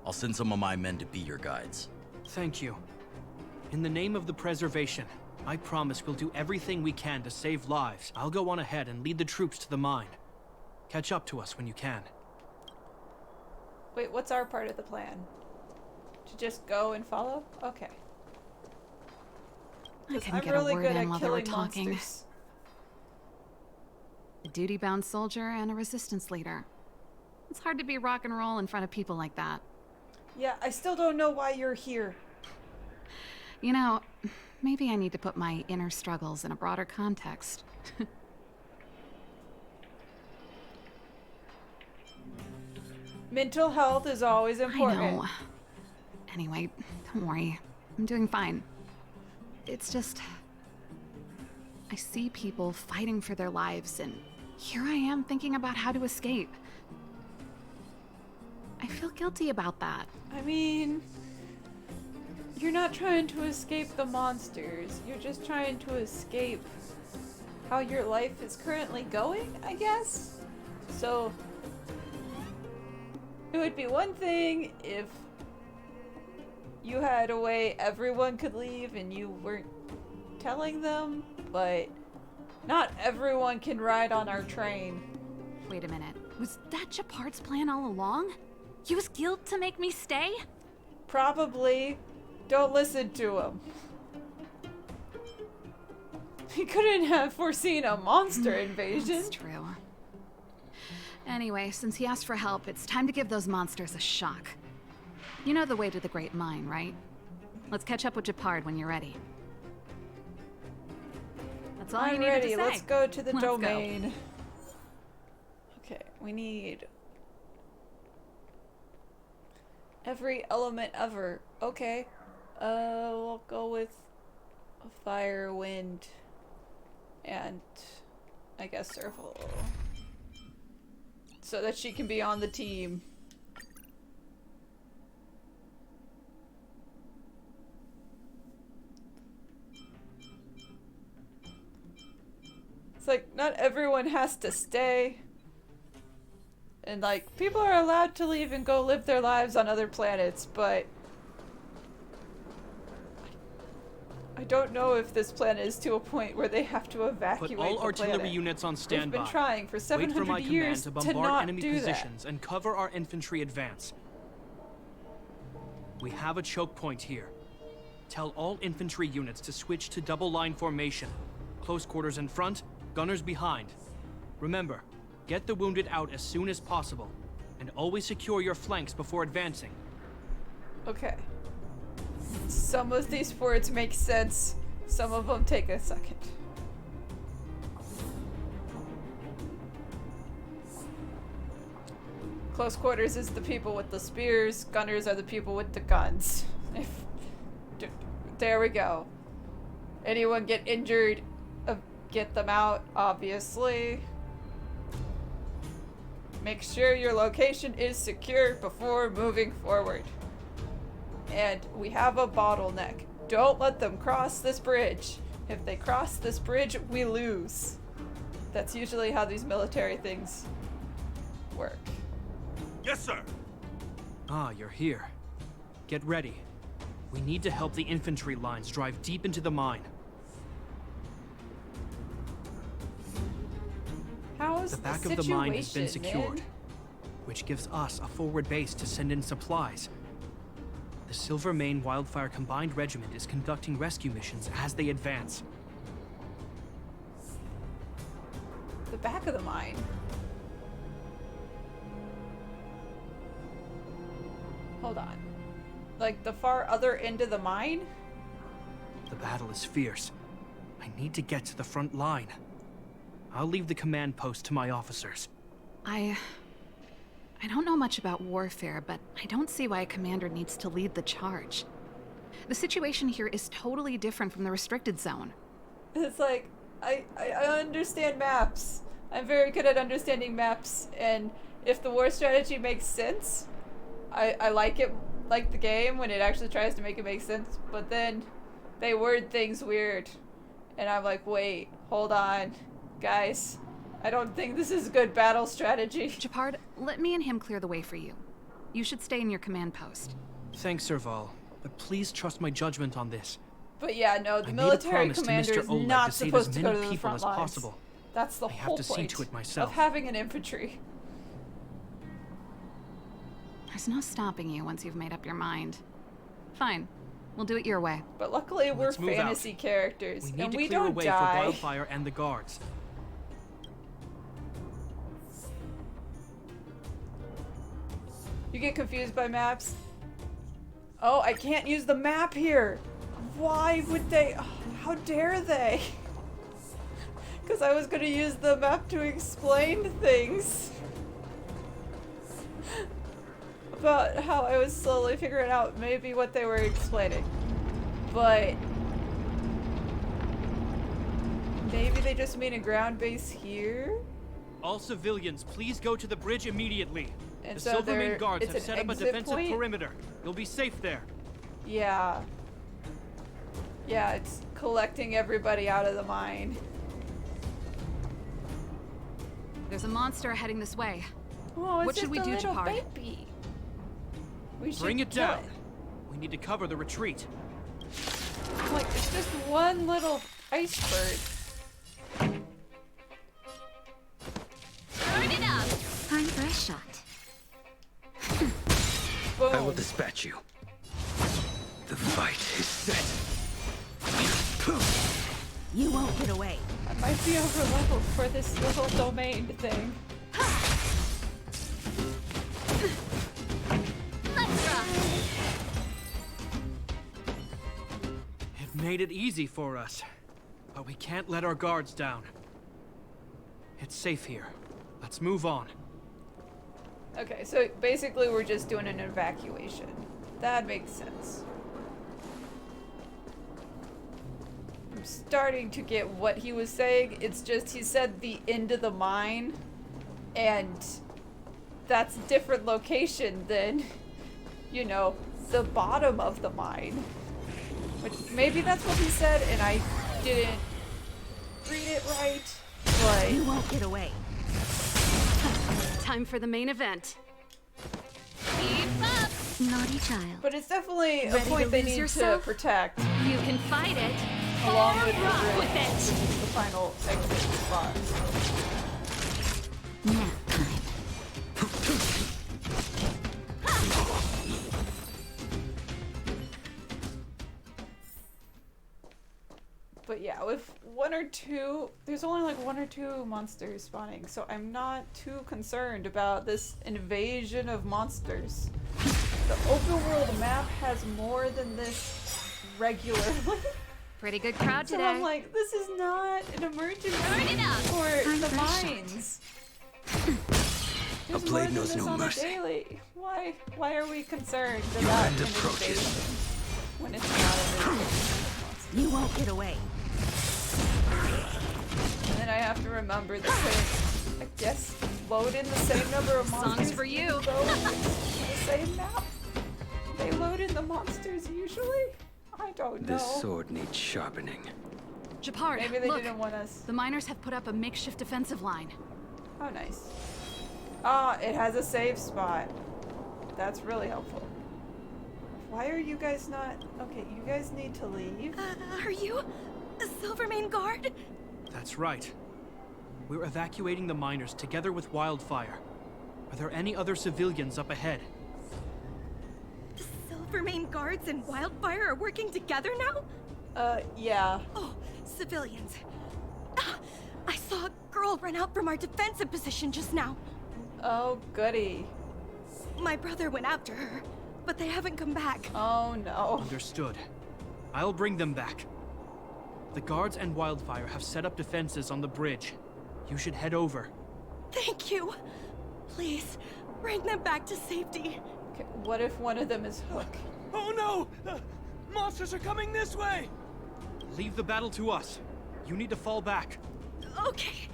I'll send some of my men to be your guides. Thank you. In the name of the preservation, I promise we'll do everything we can to save lives. I'll go on ahead and lead the troops to the mine. Catch up to us when you can. Wait, what's our part of the plan? To just go and follow? Okay. I 'Cause couldn't I'm get really a word good in at while they were killing talking. monsters. A duty-bound soldier and a resistance leader. It's hard to be rock and roll in front of people like that. Yeah, I still don't know why you're here. You know, maybe I need to put my inner struggles in a broader context. Mental health is always important. I know. Anyway, don't worry. I'm doing fine. It's just... I see people fighting for their lives, and here I am thinking about how to escape. I feel guilty about that. I mean, you're not trying to escape the monsters. You're just trying to escape how your life is currently going, I guess? So, it would be one thing if you had a way everyone could leave and you weren't telling them, but not everyone can ride on our train. Wait a minute. Was that Gepard's plan all along? Use guilt to make me stay? Probably. Don't listen to him. He couldn't have foreseen a monster invasion. That's true. Anyway, since he asked for help, it's time to give those monsters a shock. You know the way to the Great Mine, right? Let's catch up with Gepard when you're ready. That's all you I'm needed ready. to say. Let's go to the Let's go. domain. Okay, we need every element ever. Okay. We'll go with fire, wind, and I guess Serval. So that she can be on the team. It's like, not everyone has to stay. And like, people are allowed to leave and go live their lives on other planets, but I don't know if this planet is to a point where they have to evacuate Put all the artillery planet. units on standby. They've been trying for Wait 700 for my years command to to bombard not enemy do positions and cover our infantry advance. We have a choke point here. Tell all infantry units to switch to double line formation. Close quarters in front, gunners behind. Remember, get the wounded out as soon as possible, and always secure your flanks before advancing. Okay. Some of these words make sense. Some of them take a second. Close quarters is the people with the spears. Gunners are the people with the guns. There we go. Anyone get injured, get them out, obviously. Make sure your location is secure before moving forward. And we have a bottleneck. Don't let them cross this bridge. If they cross this bridge, we lose. That's usually how these military things work. Yes, sir. Ah, you're here. Get ready. We need to help the infantry lines drive deep into the mine. How is The back of situation, the mine has been secured, man? which gives us a forward base to send in supplies. The Silvermane Wildfire Combined Regiment is conducting rescue missions as they advance. The back of the mine. Hold on. Like the far other end of the mine? The battle is fierce. I need to get to the front line. I'll leave the command post to my officers. I don't know much about warfare, but I don't see why a commander needs to lead the charge. The situation here is totally different from the restricted zone. It's like, I understand maps. I'm very good at understanding maps, and if the war strategy makes sense, I like it, like the game, when it actually tries to make it make sense, but then they word things weird. And I'm like, wait, hold on. Guys, I don't think this is good battle strategy. Gepard, let me and him clear the way for you. You should stay in your command post. Thanks, Serval, but please trust my judgment on this. But yeah, no, the I made a military promise to commander Mr. is Oleg not to save supposed as to go many to the people front as lines. possible. That's the I whole have to see point to it myself. of having an infantry. There's no stopping you once you've made up your mind. Fine. We'll do it your way. But luckily we're Let's move out. fantasy characters, We need and to we clear a don't way die. for Wildfire and the guards. You get confused by maps? Oh, I can't use the map here. Why would they? Oh, how dare they? Because I was going to use the map to explain things about how I was slowly figuring out maybe what they were explaining. But maybe they just mean a ground base here? All civilians, please go to the bridge immediately. And The so Silvermane guards it's have an set up a exit defensive point? perimeter. You'll be safe there. Yeah. Yeah, it's collecting everybody out of the mine. There's a monster heading this way. Oh, it's What should just we a do, little Gepard? baby. We should Bring it kill down. We need to cover the retreat. Like, it's just one little iceberg. Turn it up! Time for a shot. Boom. I will dispatch you. The fight is set. You won't get away. I might be over leveled for this little domain thing. Let's rock! It made it easy for us, but we can't let our guards down. It's safe here. Let's move on. Okay, so basically we're just doing an evacuation. That makes sense. I'm starting to get what he was saying. It's just he said the end of the mine, and that's a different location than, you know, the bottom of the mine. Which maybe that's what he said and I didn't read it right. But You won't get away. Time for the main event. Keep up! Naughty child. But it's definitely a Ready point to they lose need yourself? to protect, You can fight it! along or with the rock bridge, with it! which is the final exit spot. Nap time. But yeah, with one or two, there's only like one or two monsters spawning, so I'm not too concerned about this invasion of monsters. The open world map has more than this regularly. Pretty good crowd So today. I'm like, this is not an emergency it up. for Time the for a shot. mines. There's blade more than knows this no on mercy. a daily. Why are we concerned Your about end an approaches. invasion when it's not an invasion? You won't get away. And then I have to remember that they, I guess, load in the same number of monsters. Songs for you. even though it's the same map. They load in the monsters usually. I don't know. This sword needs sharpening. Gepard, Maybe they look. didn't want us. The miners have put up a makeshift defensive line. Oh, nice. Ah, it has a save spot. That's really helpful. Why are you guys not? Okay, you guys need to leave. Are you a Silvermane guard? That's right. We're evacuating the miners together with Wildfire. Are there any other civilians up ahead? The Silvermane guards and Wildfire are working together now? Yeah. Oh, civilians. Ah, I saw a girl run out from our defensive position just now. Oh, goody. My brother went after her, but they haven't come back. Oh, no. Understood. I'll bring them back. The guards and Wildfire have set up defenses on the bridge. You should head over. Thank you. Please, bring them back to safety. Okay, what if one of them is Hook? Oh no! The monsters are coming this way! Leave the battle to us. You need to fall back. Okay.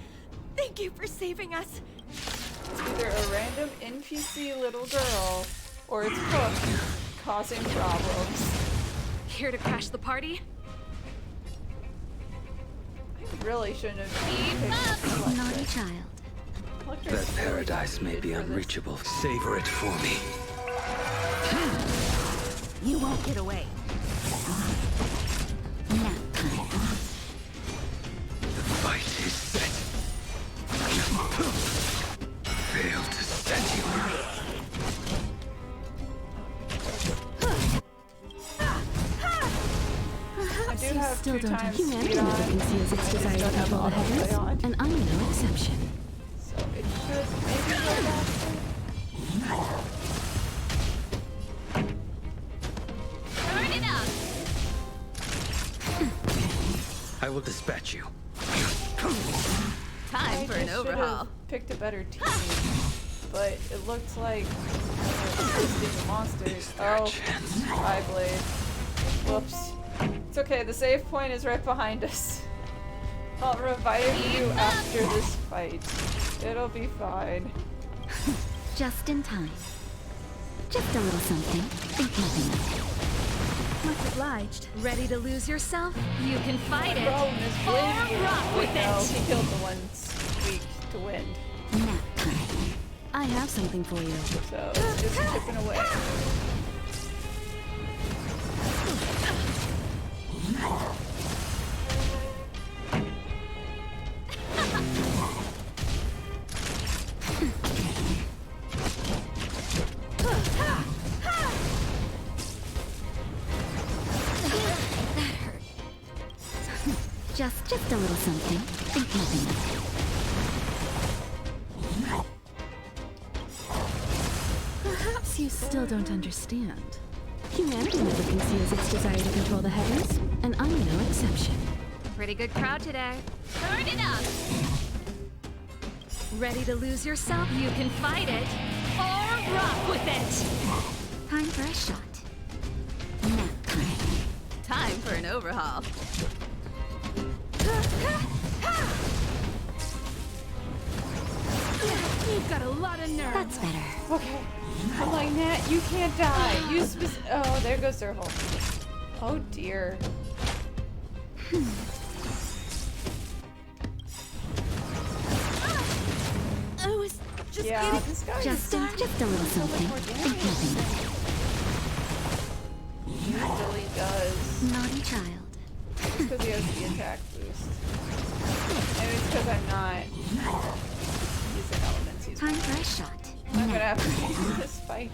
Thank you for saving us. It's either a random NPC little girl, or it's Hook causing problems. Here to crash the party? I really shouldn't have picked Naughty child. Electric. That paradise may be unreachable. Savor it for me. You won't get away. Nap time. The fight is set. Fail to set you. I do have Still two don't have times humanity speed on. never conceals its I just desire don't to have control the autoplay heavens, on. and I'm no exception. So it should maybe go faster. Turn it up! I will dispatch you. Time for an just overhaul. should've picked a better team, but it looks like the monsters. Oh, hi Blade. Whoops. It's okay. The save point is right behind us. I'll revive you after this fight. It'll be fine. Just in time. Just a little something. Think nothing of it. Much obliged. Ready to lose yourself? You can fight The it. problem is Blade. rock with No, it. he killed the ones weak to wind. Nap time. I have something for you. So it's just chipping away. just a little something. Think nothing of it. Perhaps you still don't understand. Humanity never conceals its desire to control the heavens, and I'm no exception. Pretty good crowd today. Turn it up! Ready to lose yourself? You can fight it, or rock with it! Time for a shot. Nap time. Time for an overhaul. You've got a lot of nerve. That's better. Okay. I'm like, Nat, you can't die. You oh, there goes Serval. Oh dear. I was just Yeah, getting this guy Just a little something. Think nothing of usually does. it. Naughty child. Just because he has the attack boost. Maybe it's because I'm not using elements he's Time for a shot. I'm gonna have to do this fight.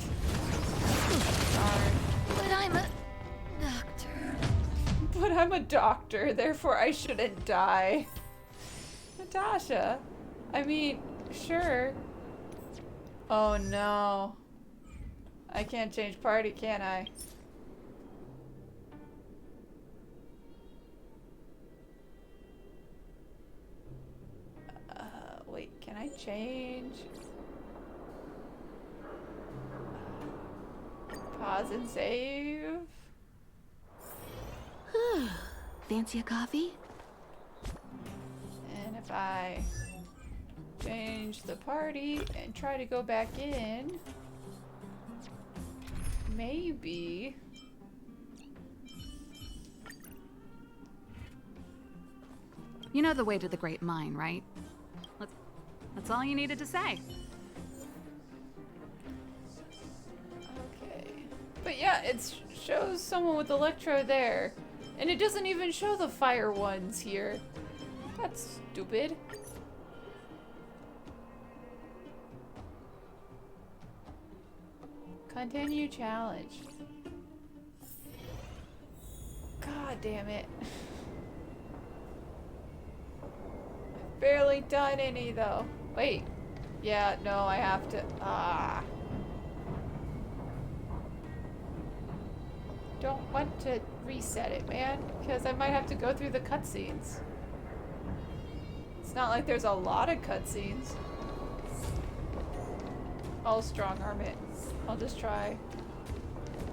Darn. But I'm a doctor. But I'm a doctor, therefore I shouldn't die. Natasha. I mean, sure. Oh no. I can't change party, can I? Wait, can I change? Pause and save. Fancy a coffee? And if I change the party and try to go back in, maybe. You know the way to the Great Mine, right? That's all you needed to say. Okay. But yeah, it shows someone with Electro there. And it doesn't even show the fire ones here. That's stupid. Continue challenge. God damn it. I've barely done any though. Wait. Yeah, no, I have to. Don't want to reset it, man, because I might have to go through the cutscenes. It's not like there's a lot of cutscenes. I'll strong arm it. I'll just try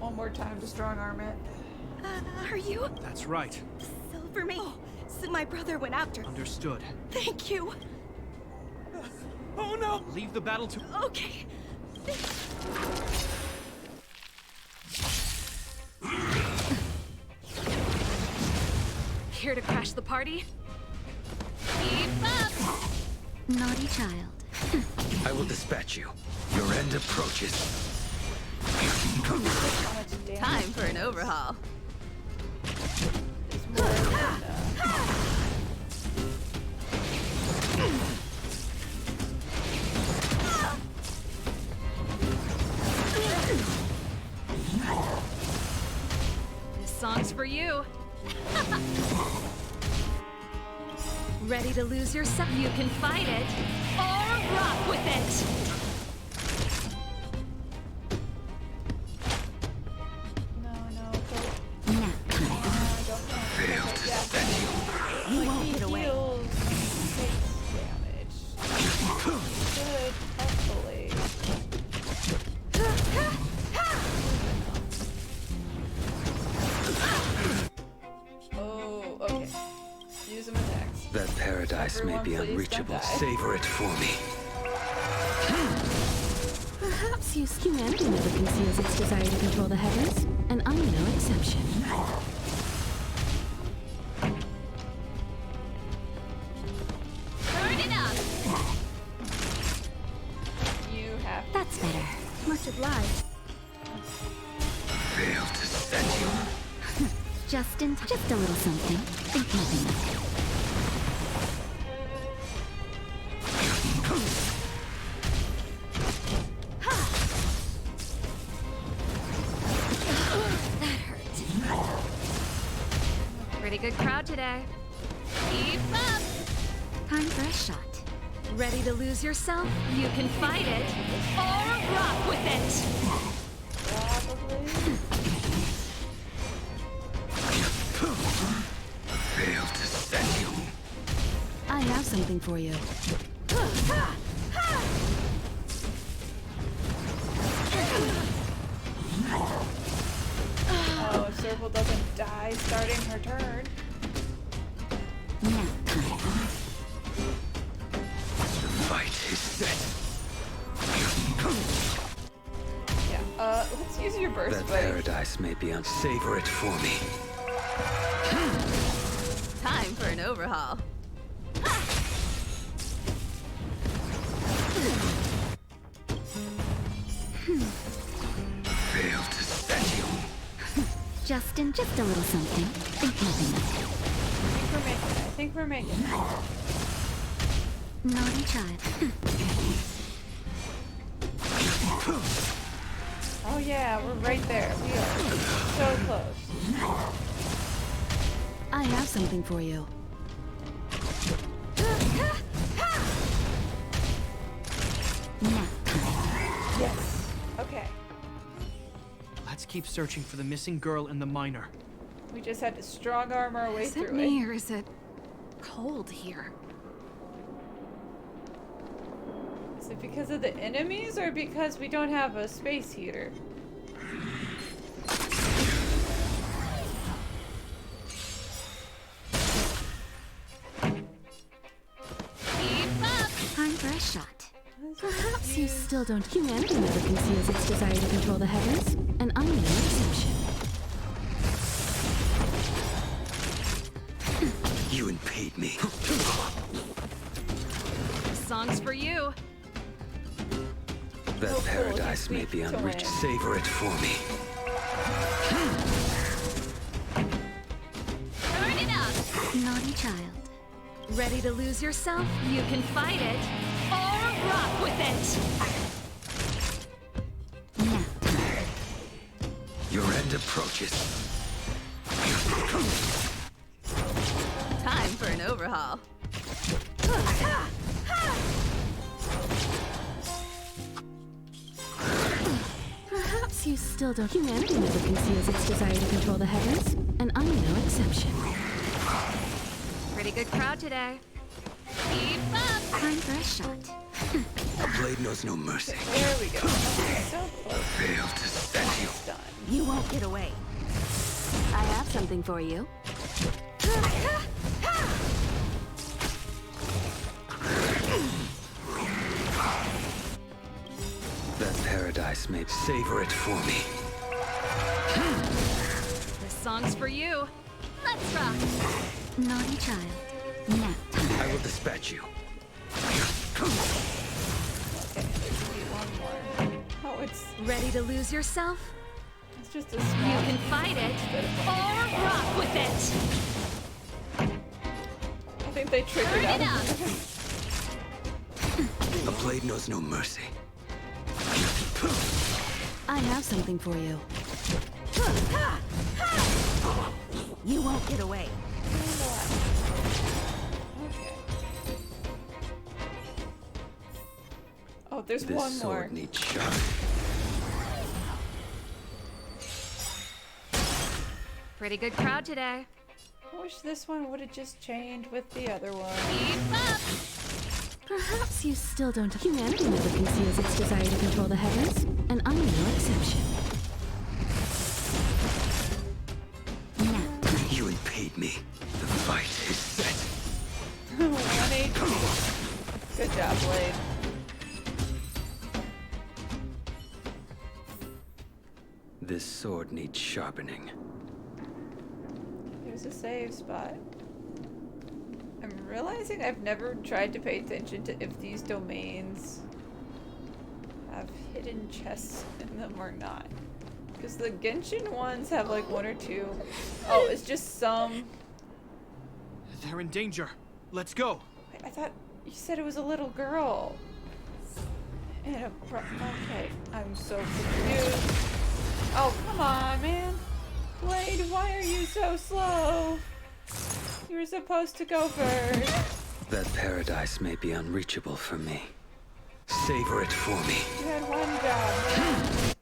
one more time to strong arm it. Are you? That's right. Silvermane. Oh, so my brother went after. Understood. Thank you. Oh no! Leave the battle to... Okay. Here to crash the party? Keep up! Naughty child. I will dispatch you. Your end approaches. How much damage? Time for an overhaul. There's more than, This song's for you. Ready to lose yourself? You can fight it, or rock with it! Nap time. Fail to set you. You won't get away. Damage. Good, hopefully. Oh, okay. Use some attacks. That paradise may be Everyone, please unreachable. don't die. Savor it for me. Perhaps humanity never conceals its desire to control the heavens, and I'm no exception. Turn it up. You have to. That's better. Much obliged. Fail to set you. Just a little something. Think nothing of it. Pretty good crowd today. Keep for a shot. Ready to lose yourself? You can fight it or rock with it. Probably. Failed to set you. I have something for you. Oh, if Serval doesn't die starting her turn. Nap time. The fight is set. Yeah, let's use your burst That bite. paradise may be on. Savor it for me. Time for an overhaul. Failed to set you. Justin, just a little something. Think nothing of I think we're making it. it. Naughty child. Oh yeah, we're right there. We are so close. I have something for you. Nap time. Yes. Okay. Let's keep searching for the missing girl and the miner. We just had to strong arm our way Is it through me it. or is it cold here? Is it because of the enemies or because we don't have a space heater? Time for a shot. Perhaps you still don't. Humanity never conceals its desire to control the heavens, and I'm no exception. You impede me. This song's for you. That Oh, cool. paradise He's may weak be to unreached. win. Savor it for me. Turn it up. Naughty child. Ready to lose yourself? You can fight it or rock with it. Nap time. Your end approaches. Time for an overhaul. Perhaps you still don't. Humanity never conceals its desire to control the heavens, and I'm no exception. Pretty good crowd today. Keep up! Time for a shot. A blade knows no mercy. There we go. Okay, so close. Failed to set you. It's done. You won't get away. I have something for you. That paradise may savor it for me. This song's for you. Let's rock. Naughty child. Nap time. I will dispatch you. Okay, there should be one more. Oh, it's Ready to lose yourself? just a You small. can fight it or rock with it. I think they triggered Turn it out. up. A blade knows no mercy. I have something for you. You won't get away. Okay. Oh, there's This one more. sword needs sharp. Pretty good crowd today. I wish this one would have just chained with the other one. Keep up! Perhaps you still don't. Humanity never conceals its desire to control the heavens, and I'm no exception. Nap time. You impede me. The fight is set. 1 HP. Good job, Blade. This sword needs sharpening. Here's a save spot. I'm realizing I've never tried to pay attention to if these domains have hidden chests in them or not. Because the Genshin ones have like 1 or 2. Oh, it's just some. They're in danger. Let's go. I thought you said it was a little girl. And a okay, I'm so confused. Oh, come on, man. Blade, why are you so slow? You were supposed to go first. That paradise may be unreachable for me. Savor it for me. You had one job.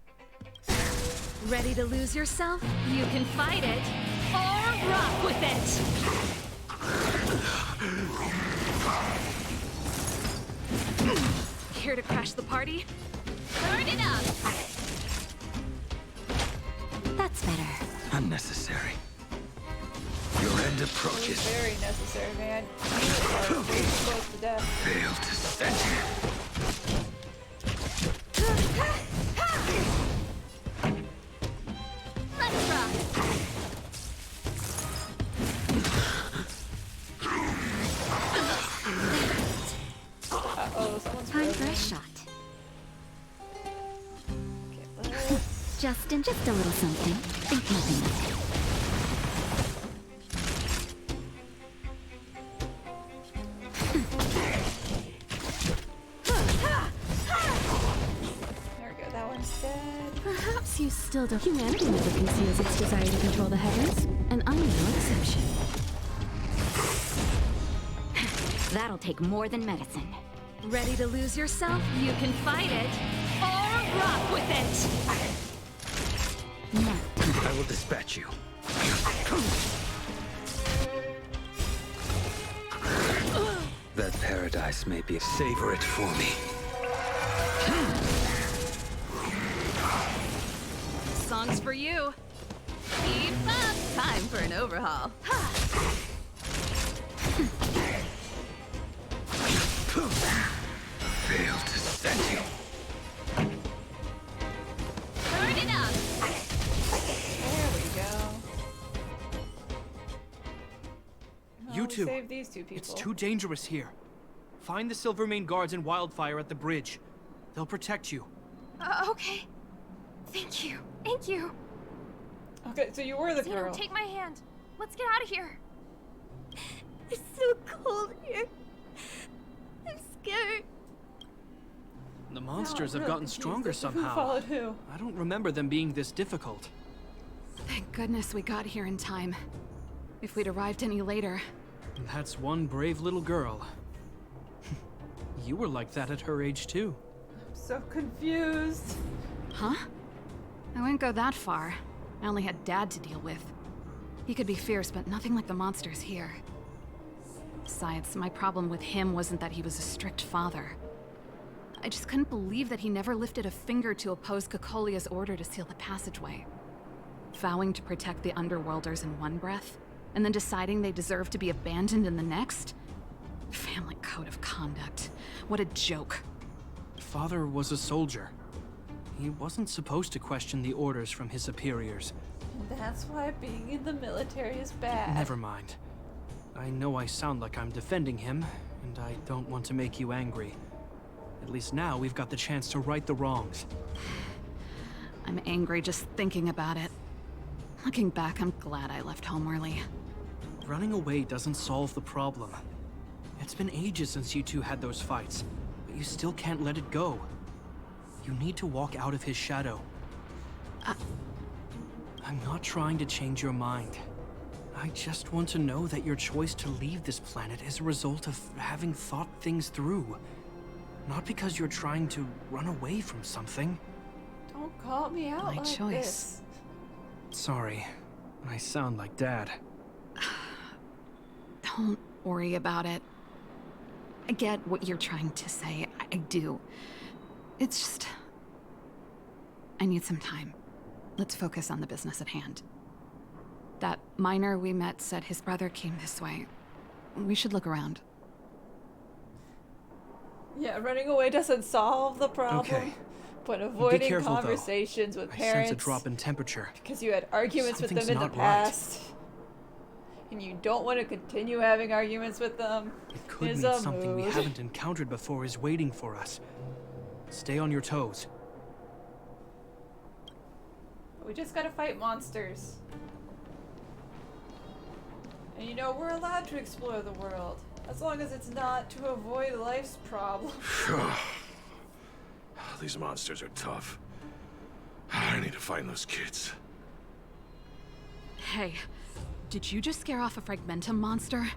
Ready to lose yourself? You can fight it, or rock with it! Here to crash the party? Turn it up! That's better. Unnecessary. Your end approaches. Very necessary, man. You are very close to death. Fail to set. Let's rock! Uh-oh, someone's Time for a frozen. shot. Okay, let's... Just a little something. Think nothing of it. There we go, that one's dead. Perhaps you still don't. Humanity never conceals its desire to control the heavens, and I'm no exception. That'll take more than medicine. Ready to lose yourself? You can fight it, or rock with it! Now, I will dispatch you. That paradise may be. Savor it for me. Song's for you. Keep up! Time for an overhaul. Fail to set you. Turn it up! There we go. You Oh, two. Save these two people. It's too dangerous here. Find the Silvermane guards and Wildfire at the bridge. They'll protect you. Okay. Thank you. Thank you. Okay, so you were the Zeno, girl. take my hand. Let's get out of here. It's so cold here. I'm scared. The monsters No, I'm have really gotten confused stronger as to Who somehow. followed who? I don't remember them being this difficult. Thank goodness we got here in time. If we'd arrived any later... That's one brave little girl. You were like that at her age, too. I'm so confused. Huh? I wouldn't go that far. I only had Dad to deal with. He could be fierce, but nothing like the monsters here. Besides, my problem with him wasn't that he was a strict father. I just couldn't believe that he never lifted a finger to oppose Cocolia's order to seal the passageway. Vowing to protect the Underworlders in one breath, and then deciding they deserve to be abandoned in the next? Family code of conduct. What a joke. Father was a soldier. He wasn't supposed to question the orders from his superiors. And that's why being in the military is bad. Never mind. I know I sound like I'm defending him, and I don't want to make you angry. At least now we've got the chance to right the wrongs. I'm angry just thinking about it. Looking back, I'm glad I left home early. Running away doesn't solve the problem. It's been ages since you two had those fights, but you still can't let it go. You need to walk out of his shadow. I'm not trying to change your mind. I just want to know that your choice to leave this planet is a result of having thought things through. Not because you're trying to run away from something. Don't call me out My like choice. this. Sorry, I sound like Dad. Don't worry about it. I get what you're trying to say. I do. It's just... I need some time. Let's focus on the business at hand. That miner we met said his brother came this way. We should look around. Yeah, running away doesn't solve the problem. Okay. But avoiding careful, though. conversations with I parents sense a drop in temperature. because you had arguments with them Something's in the not right. past. And you don't want to continue having arguments with them. It could is mean a something we mood. haven't encountered before is waiting for us. Stay on your toes. We just gotta fight monsters. And you know, we're allowed to explore the world. As long as it's not to avoid life's problems. These monsters are tough. I need to find those kids. Hey, did you just scare off a Fragmentum monster?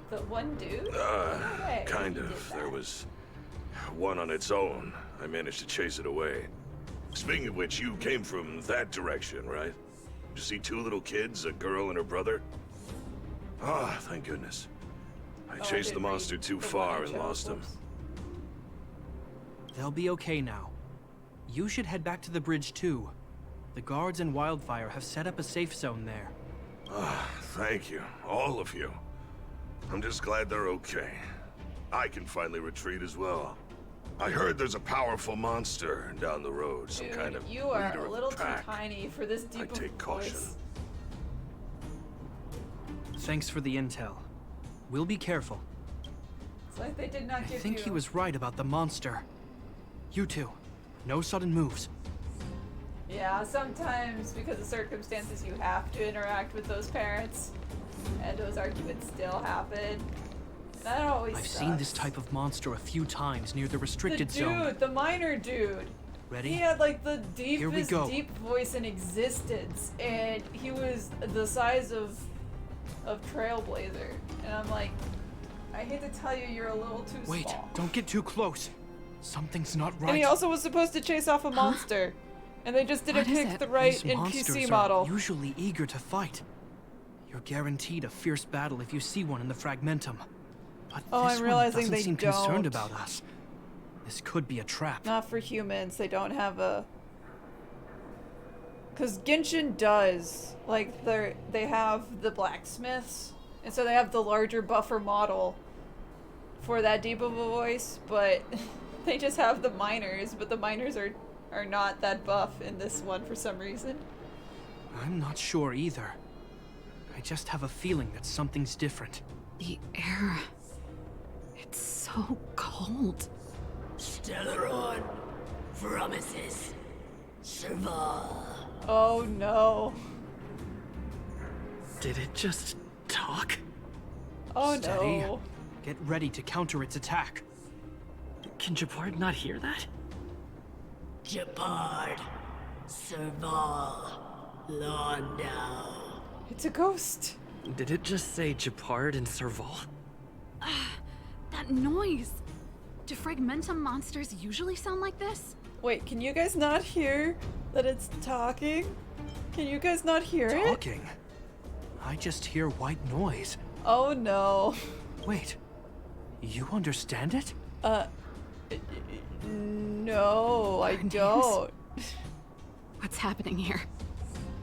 The one dude? No way. Kind He did of. that. There was one on its own. I managed to chase it away. Speaking of which, you came from that direction, right? Did you see two little kids, a girl and her brother? Ah, thank goodness. I chased the monster too far and lost him. They'll be okay now. You should head back to the bridge too. The guards and Wildfire have set up a safe zone there. Ah, thank you. All of you. I'm just glad they're okay. I can finally retreat as well. I heard there's a powerful monster down the road, some Dude, kind of you are leader a of little the too pack. tiny for this deep I of take a caution. voice. Thanks for the intel. We'll be careful. It's like they did not I give think you... he was right about the monster. You two, no sudden moves. Yeah, sometimes because of circumstances you have to interact with those parents. And those arguments still happen. That always I've sucks. seen this type of monster a few times near the restricted zone. The minor dude. Ready? He had like the Here we deepest go. deep voice in existence, and he was the size of Trailblazer. And I'm like, I hate to tell you, you're a little too Wait, small. don't get too close. Something's not right. And he also was supposed to chase off a monster, and they just didn't What is pick it? the right These NPC monsters model. are usually eager to fight. You're guaranteed a fierce battle if you see one in the Fragmentum. But Oh, this I'm one realizing doesn't they seem concerned don't. about us. This could be a trap. Not for humans. They don't have a. Because Genshin does. Like, they have the blacksmiths, and so they have the larger buffer model for that deep of a voice, but they just have the miners, but the miners are not that buff in this one for some reason. I'm not sure either. I just have a feeling that something's different. The air. It's so cold. Stellaron promises Serval. Oh no. Did it just talk? Oh Steady. no. Get ready to counter its attack. Can Gepard not hear that? Gepard, Serval, Londo. It's a ghost. Did it just say Gepard and Serval? That noise. Do Fragmentum monsters usually sound like this? Wait, can you guys not hear that it's talking? Can you guys not hear it? Talking? I just hear white noise. Oh no. Wait, you understand it? No, I don't. What's happening here?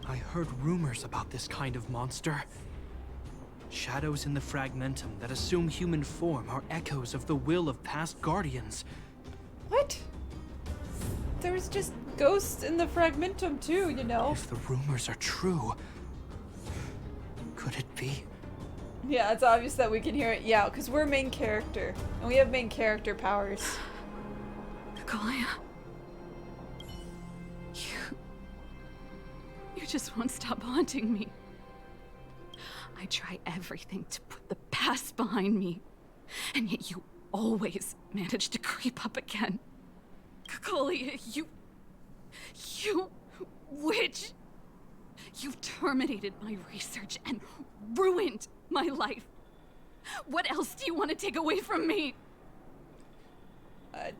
I heard rumors about this kind of monster. Shadows in the Fragmentum that assume human form are echoes of the will of past guardians. What? There's just ghosts in the Fragmentum too, you know? If the rumors are true, could it be? Yeah, it's obvious that we can hear it. Yeah, because we're main character. And we have main character powers. Cocolia. You just won't stop haunting me. I try everything to put the past behind me, and yet you always manage to creep up again. Cocolia, you witch! You've terminated my research and ruined my life. What else do you want to take away from me?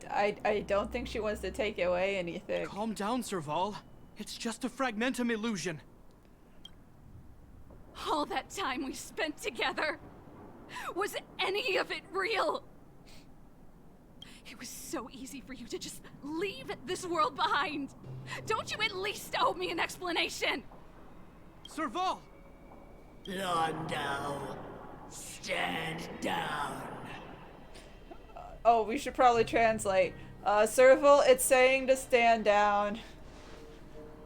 I don't think she wants to take away anything. Calm down, Serval. It's just a Fragmentum illusion. All that time we spent together, was any of it real? It was so easy for you to just leave this world behind. Don't you at least owe me an explanation? Serval! Londo, stand down. Oh, we should probably translate. Serval, it's saying to stand down.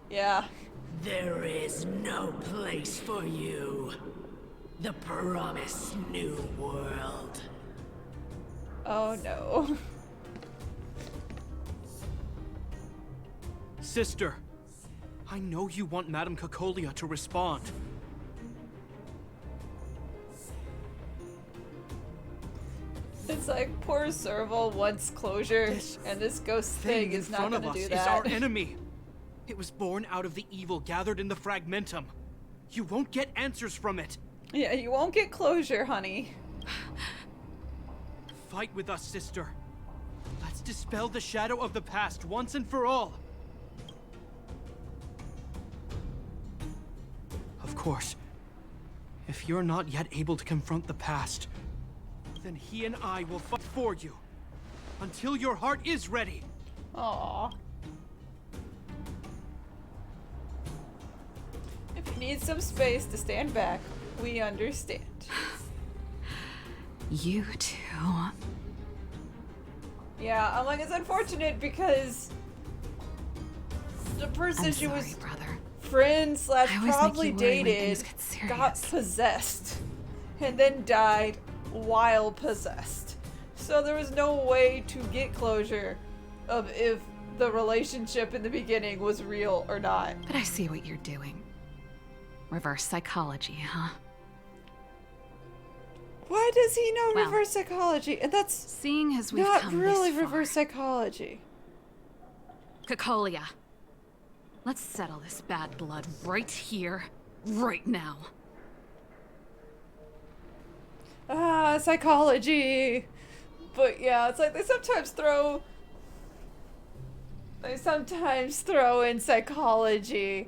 Yeah. There is no place for you. The promised new world. Oh no. Sister, I know you want Madame Cocolia to respond. It's like poor Serval wants closure, and this ghost thing is not gonna do that. Is our enemy. It was born out of the evil gathered in the Fragmentum. You won't get answers from it. Yeah, you won't get closure, honey. Fight with us, sister. Let's dispel the shadow of the past once and for all. Of course, if you're not yet able to confront the past, then he and I will fight for you until your heart is ready. Aww. If you need some space to stand back, we understand. You too. Yeah, I'm like, it's unfortunate because the person I'm she sorry, was brother. friends / I always probably make you worry when dated things get serious. got possessed and then died while possessed. So there was no way to get closure of if the relationship in the beginning was real or not. But I see what you're doing. Reverse psychology, huh? Why does he know Well, reverse psychology? And that's seeing as we've not come really this far. reverse psychology. Cocolia. Let's settle this bad blood right here, right now. Ah, psychology. But yeah, it's like they sometimes throw in psychology.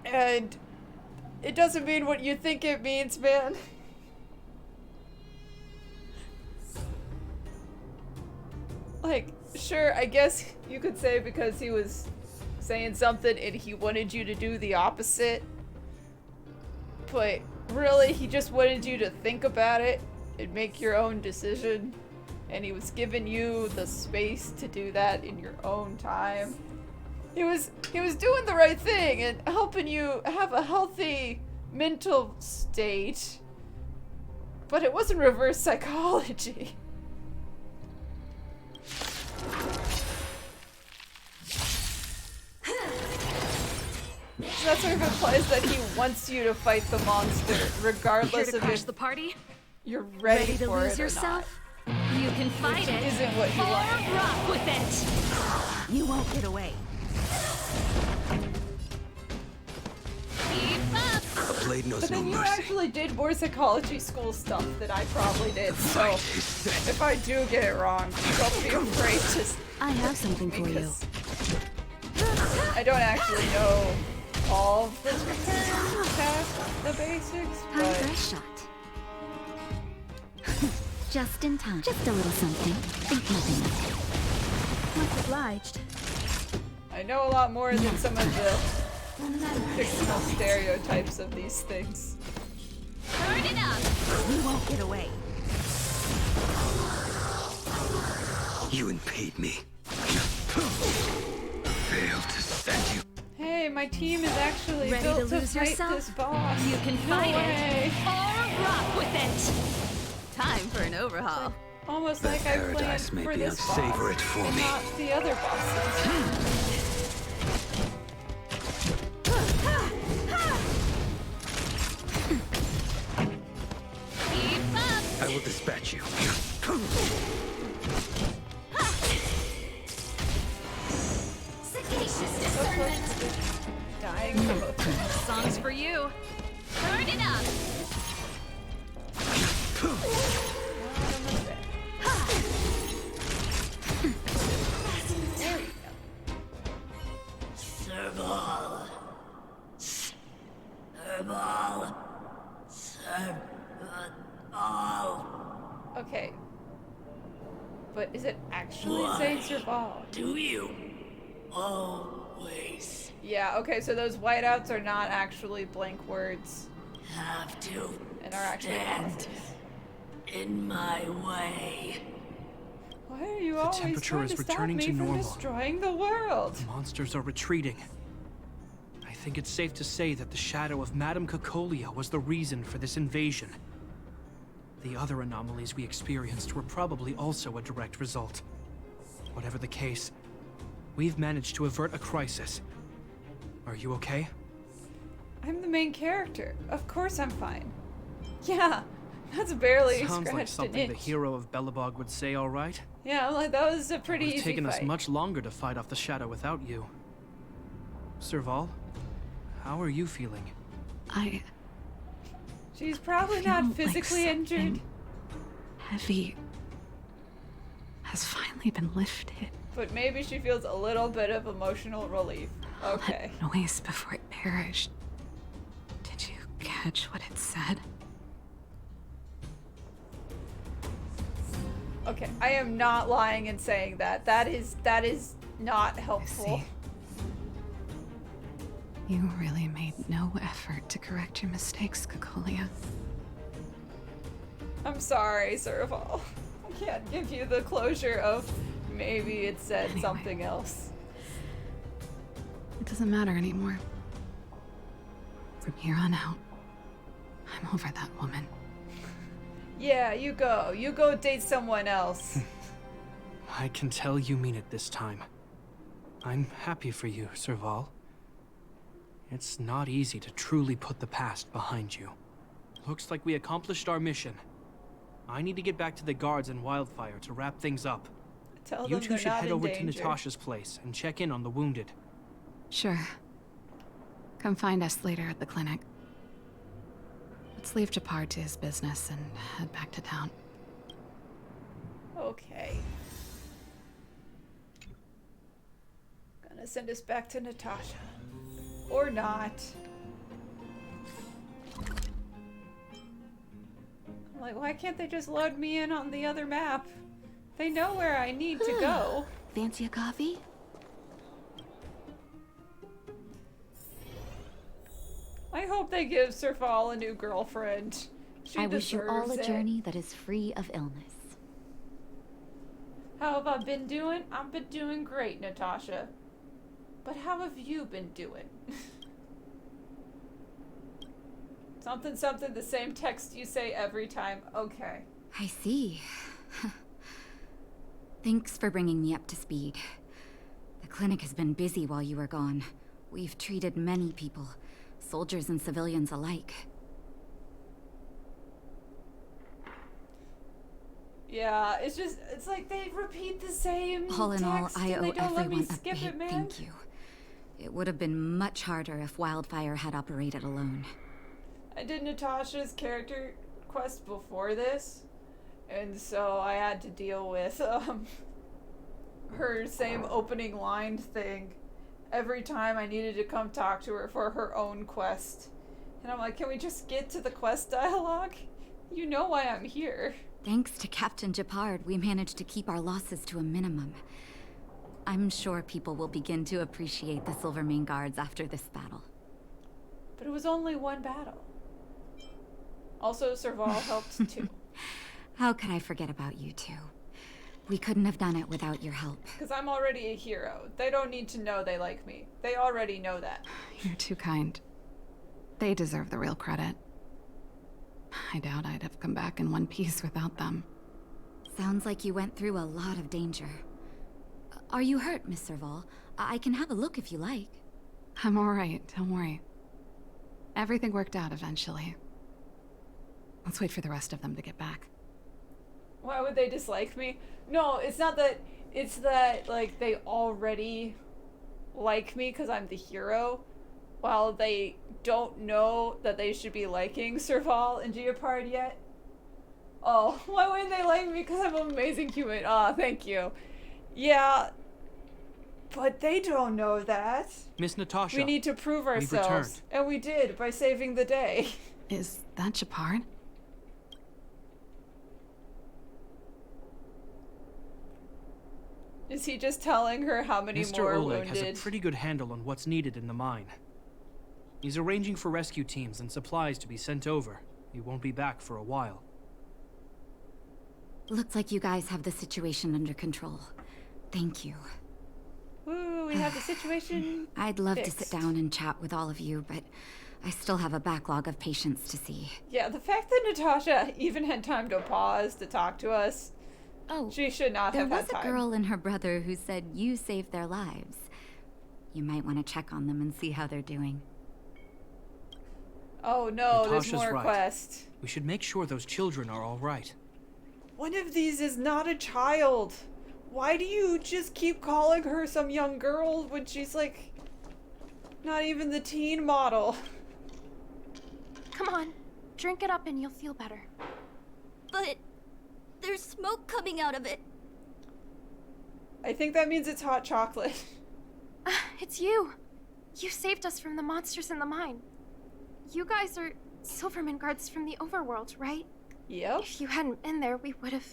And it doesn't mean what you think it means, man. Like, sure, I guess you could say because he was saying something and he wanted you to do the opposite. But really, he just wanted you to think about it and make your own decision. And he was giving you the space to do that in your own time. He was doing the right thing and helping you have a healthy mental state. But it wasn't reverse psychology. So that sort of implies that he wants you to fight the monster, regardless Here to of crash if the party? you're ready to for lose it or yourself? You can fight it. Isn't what you or want. rock with it. You won't get away. Keep up. A blade knows But no then you mercy. actually did more psychology school stuff than I probably did, so Fight is set. if I do get it wrong, don't be afraid to I have something for you. because I don't actually know all of the terms past the basics, Time for a but shot. Just in time. Just a little something. Think nothing of it. Much obliged. I know a lot more than some of the fictional stereotypes of these things. Turn it up. You won't get away. You impede me. Failed to send you. Hey, my team is actually Ready built to to lose fight yourself? this boss. You can No fight way. it or rock with it. Time for an overhaul. Almost The like I planned paradise may for be this boss, savor it for and me. not the other bosses. Keep up. I will dispatch you. Dying from a Song's for you. Turn it up. There you go. Serval. Serval. Serval. Okay. But is it actually saying Serval? Do you always Yeah, okay, so those whiteouts are not actually blank words have to and are actually stand bosses. in my way? Why are you always temperature trying is to stop returning me to from normal. destroying the world? The monsters are retreating. I think it's safe to say that the shadow of Madame Cocolia was the reason for this invasion. The other anomalies we experienced were probably also a direct result. Whatever the case, we've managed to avert a crisis. Are you okay? I'm the main character. Of course I'm fine. Yeah, that's barely Sounds like scratched an something the inch. hero of Belobog would say, all right? Yeah, I'm like, that was a pretty It's easy taken us fight. much longer to fight off the shadow without you. Serval, how are you feeling? I She's probably feel not like physically injured. something heavy has finally been lifted. But maybe she feels a little bit of emotional relief. Okay. That noise before it perished. Did you catch what it said? Okay, I am not lying in saying that. That is not helpful. See, you really made no effort to correct your mistakes, Cocolia. I'm sorry, Serval. I can't give you the closure of maybe it said something else. It doesn't matter anymore. From here on out, I'm over that woman. Yeah, you go. You go date someone else. I can tell you mean it this time. I'm happy for you, Serval. It's not easy to truly put the past behind you. Looks like we accomplished our mission. I need to get back to the guards and Wildfire to wrap things up. Tell you them two they're should not head in over danger. to Natasha's place and check in on the wounded. Sure. Come find us later at the clinic. Let's leave Gepard to his business and head back to town. Okay. Gonna send us back to Natasha. Or not. I'm like, why can't they just load me in on the other map? They know where I need to go. Fancy a coffee? I hope they give Serval a new girlfriend. I wish you all a deserves it. journey that is free of illness. How have I been doing? I've been doing great, Natasha. But how have you been doing? Something, something, the same text you say every time. Okay. I see. Thanks for bringing me up to speed. The clinic has been busy while you were gone. We've treated many people, soldiers and civilians alike. Yeah, it's like they repeat the same All in all, text I and owe they don't let me everyone a skip big it, man. thank you. It would have been much harder if Wildfire had operated alone. I did Natasha's character quest before this, and so I had to deal with her same opening line thing every time I needed to come talk to her for her own quest. And I'm like, can we just get to the quest dialogue? You know why I'm here. Thanks to Captain Gepard, we managed to keep our losses to a minimum. I'm sure people will begin to appreciate the Silvermane Guards after this battle. But it was only one battle. Also, Serval helped too. How could I forget about you two? We couldn't have done it without your help. Because I'm already a hero. They don't need to know they like me. They already know that. You're too kind. They deserve the real credit. I doubt I'd have come back in one piece without them. Sounds like you went through a lot of danger. Are you hurt, Miss Serval? I can have a look if you like. I'm alright, don't worry. Everything worked out eventually. Let's wait for the rest of them to get back. Why would they dislike me? No, it's not that. It's that, like, they already like me because I'm the hero, while they don't know that they should be liking Serval and Gepard yet. Oh, why wouldn't they like me? Because I'm an amazing human. Ah, thank you. Yeah, but they don't know that. Miss Natasha. We need to prove we've ourselves. returned. And we did, by saving the day. Is that Gepard? Is he just telling her how many Mr. more Oleg wounded? has a pretty good handle on what's needed in the mine. He's arranging for rescue teams and supplies to be sent over. He won't be back for a while. Looks like you guys have the situation under control. Thank you. Woo, we have the situation I'd love fixed. to sit down and chat with all of you, but I still have a backlog of patients to see. Yeah, the fact that Natasha even had time to pause to talk to us. Oh, she should not there have was had time. a girl and her brother who said you saved their lives. You might want to check on them and see how they're doing. Oh no, Natasha's there's more right. quest. We should make sure those children are all right. One of these is not a child. Why do you just keep calling her some young girl when she's like not even the teen model? Come on, drink it up and you'll feel better. But There's smoke coming out of it. I think that means it's hot chocolate. It's you. You saved us from the monsters in the mine. You guys are Silverman guards from the overworld, right? Yep. If you hadn't been there, we would have...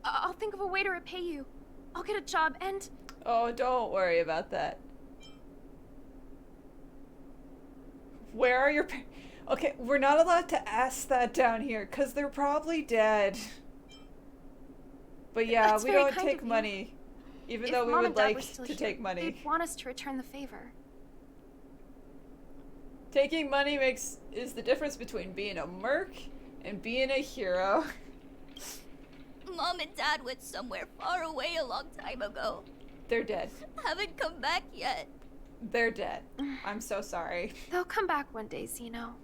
I'll think of a way to repay you. I'll get a job and... Oh, don't worry about that. Where are your Okay, we're not allowed to ask that down here, because they're probably dead. But yeah, That's we very don't kind take of you. money. Even If though we Mom would and Dad were like still to here, take money. They'd want us to return the favor. Taking money is the difference between being a merc and being a hero. Mom and Dad went somewhere far away a long time ago. They're dead. Haven't come back yet. They're dead. I'm so sorry. They'll come back one day, Zeno.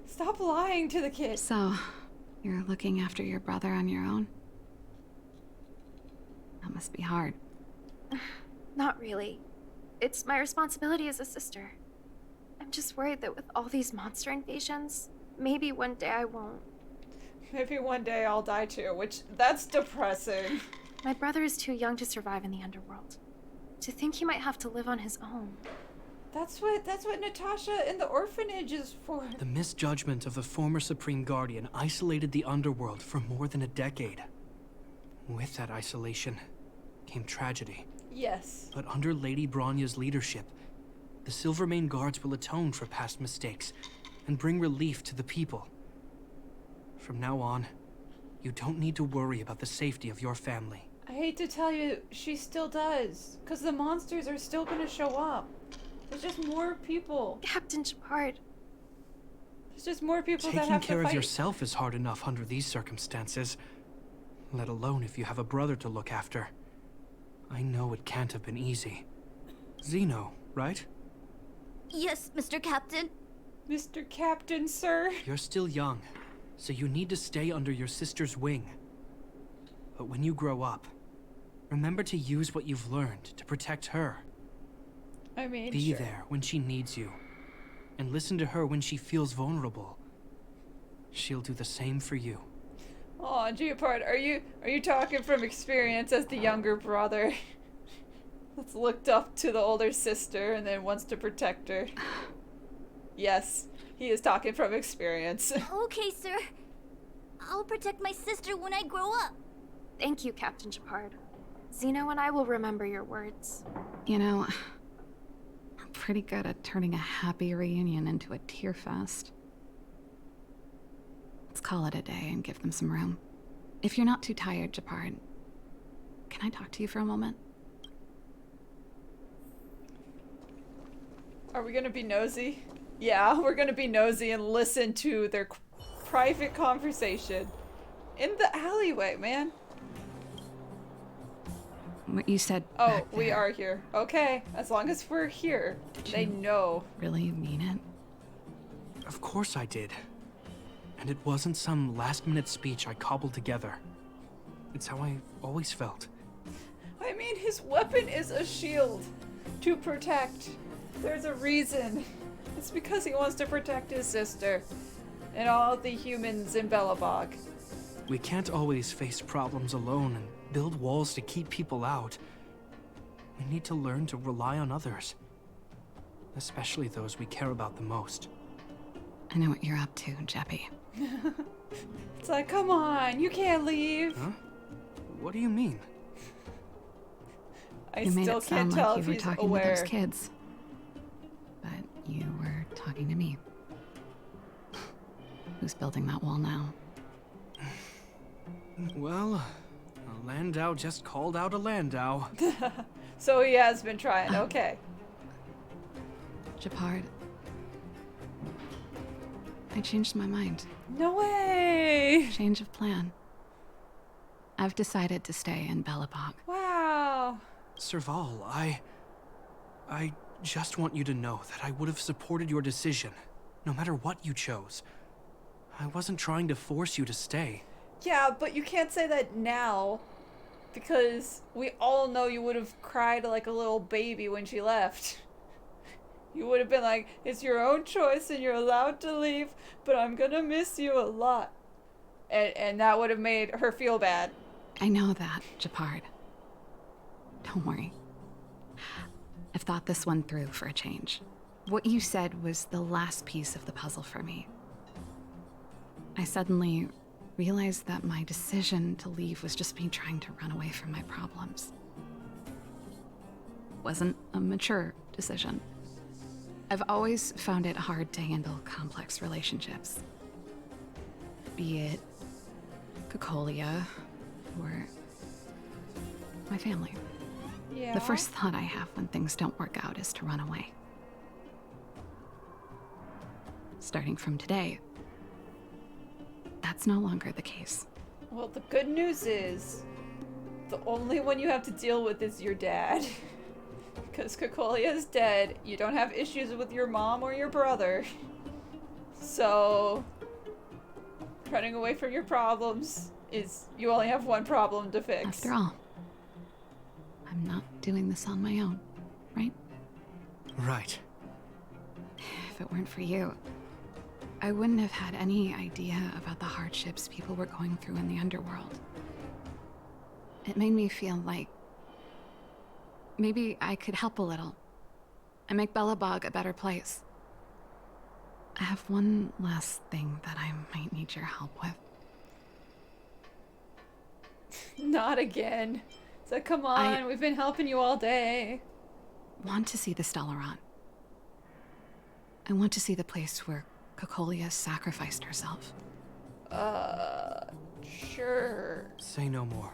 Stop lying to the kids. So, you're looking after your brother on your own? That must be hard. Not really. It's my responsibility as a sister. I'm just worried that with all these monster invasions, maybe one day I won't. Maybe one day I'll die too, that's depressing. My brother is too young to survive in the underworld. To think he might have to live on his own. That's what Natasha in the orphanage is for. The misjudgment of the former Supreme Guardian isolated the underworld for more than a decade. With that isolation came tragedy. Yes. But under Lady Bronya's leadership, the Silvermane Guards will atone for past mistakes and bring relief to the people. From now on, you don't need to worry about the safety of your family. I hate to tell you, she still does. Because the monsters are still going to show up. There's just more people. Captain Gepard. There's just more people that Taking have to care fight. of yourself is hard enough under these circumstances, let alone if you have a brother to look after. I know it can't have been easy. Zeno, right? Yes, Mr. Captain. Mr. Captain, sir. You're still young, so you need to stay under your sister's wing. But when you grow up, remember to use what you've learned to protect her. I mean, Be sure. there when she needs you, and listen to her when she feels vulnerable. She'll do the same for you. Aw, Gepard, are you talking from experience as the younger brother? That's looked up to the older sister and then wants to protect her. Yes, he is talking from experience. Okay, sir. I'll protect my sister when I grow up. Thank you, Captain Gepard. Zeno and I will remember your words. You know, I'm pretty good at turning a happy reunion into a tear fest. Let's call it a day and give them some room. If you're not too tired, Gepard, can I talk to you for a moment? Are we gonna be nosy? Yeah, we're gonna be nosy and listen to their private conversation. In the alleyway, man. What you said. Oh, back we there, are here. Okay, as long as we're here, they know. Really mean it? Of course I did. And it wasn't some last-minute speech I cobbled together. It's how I always felt. I mean, his weapon is a shield to protect. There's a reason. It's because he wants to protect his sister and all the humans in Belobog. We can't always face problems alone and build walls to keep people out. We need to learn to rely on others. Especially those we care about the most. I know what you're up to, Jeppy. It's like, come on, you can't leave. Huh? What do you mean? I You made still it can't sound tell like if you were he's talking aware. to those kids. But you were talking to me. Who's building that wall now? Well, a Landau just called out a Landau. So he has been trying, okay. Gepard. I changed my mind. No way! Change of plan. I've decided to stay in Belobog. Wow. Serval, I just want you to know that I would have supported your decision, no matter what you chose. I wasn't trying to force you to stay. Yeah, but you can't say that now, because we all know you would have cried like a little baby when she left. You would have been like, it's your own choice and you're allowed to leave, but I'm gonna miss you a lot. And that would have made her feel bad. I know that, Gepard. Don't worry. I've thought this one through for a change. What you said was the last piece of the puzzle for me. I suddenly realized that my decision to leave was just me trying to run away from my problems. Wasn't a mature decision. I've always found it hard to handle complex relationships. Be it Cocolia or my family. Yeah. The first thought I have when things don't work out is to run away. Starting from today, that's no longer the case. Well, the good news is the only one you have to deal with is your dad. Because Cocolia is dead. You don't have issues with your mom or your brother. So, running away from your problems is you only have one problem to fix. After all, I'm not doing this on my own, right? Right. If it weren't for you, I wouldn't have had any idea about the hardships people were going through in the underworld. It made me feel like maybe I could help a little and make Bellabog a better place. I have one last thing that I might need your help with. Not again. So come on, we've been helping you all day. Want to see the Stellaron. I want to see the place where Cocolia sacrificed herself. Sure. Say no more.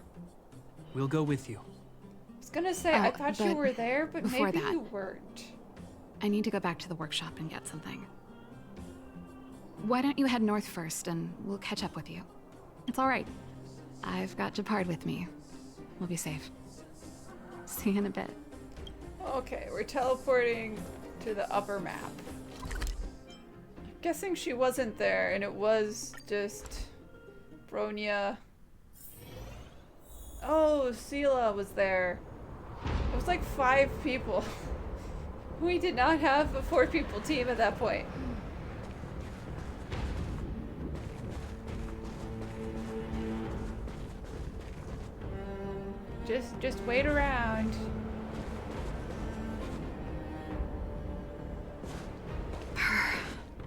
We'll go with you. I was gonna say, I thought you were there, but maybe you weren't. I need to go back to the workshop and get something. Why don't you head north first and we'll catch up with you? It's all right. I've got Gepard with me. We'll be safe. See you in a bit. Okay, we're teleporting to the upper map. Guessing she wasn't there and it was just Bronya. Oh, Sela was there. It was like 5 people. We did not have a 4-people team at that point. Just wait around.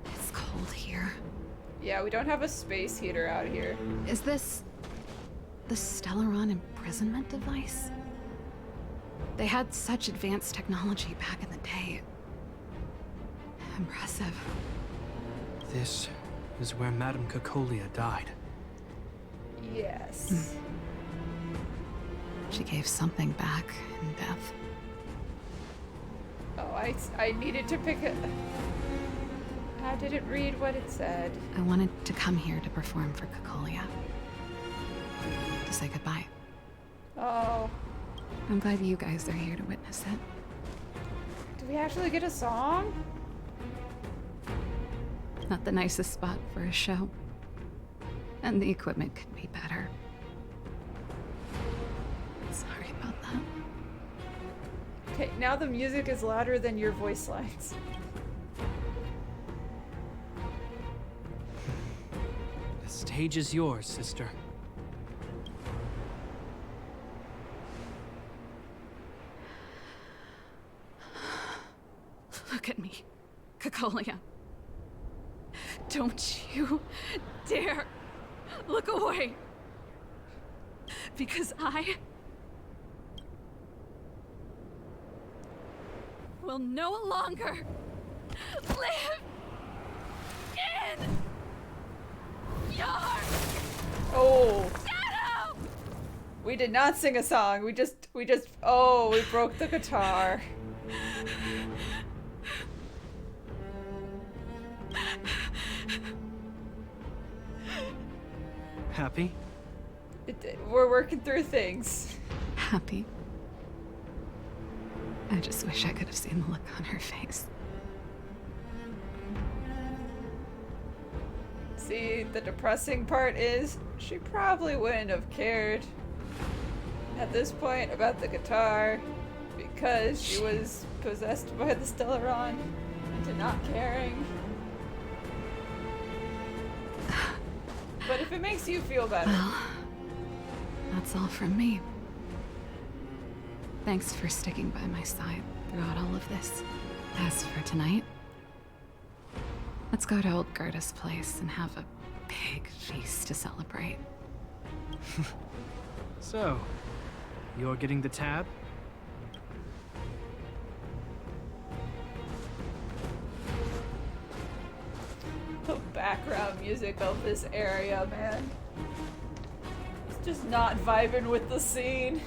It's cold here. Yeah, we don't have a space heater out here. Is this the Stellaron imprisonment device? They had such advanced technology back in the day. Impressive. This is where Madame Cocolia died. Yes. She gave something back in death. Oh, I needed to pick it. I didn't read what it said. I wanted to come here to perform for Cocolia. To say goodbye. Oh. I'm glad you guys are here to witness it. Do we actually get a song? Not the nicest spot for a show. And the equipment could be better. Sorry about that. Okay, now the music is louder than your voice lines. The stage is yours, sister. Look at me, Cocolia. Don't you dare look away. Because I will no longer live in your shadow. We did not sing a song. We just oh, we broke the guitar. Happy? We're working through things. Happy. I just wish I could have seen the look on her face. See, the depressing part is she probably wouldn't have cared at this point about the guitar because she was possessed by the Stellaron into not caring. But if If it makes you feel better. Well, that's all from me. Thanks for sticking by my side throughout all of this. As for tonight, let's go to old Gerda's place and have a big feast to celebrate. So, you're getting the tab? The background music of this area, man. It's just not vibing with the scene.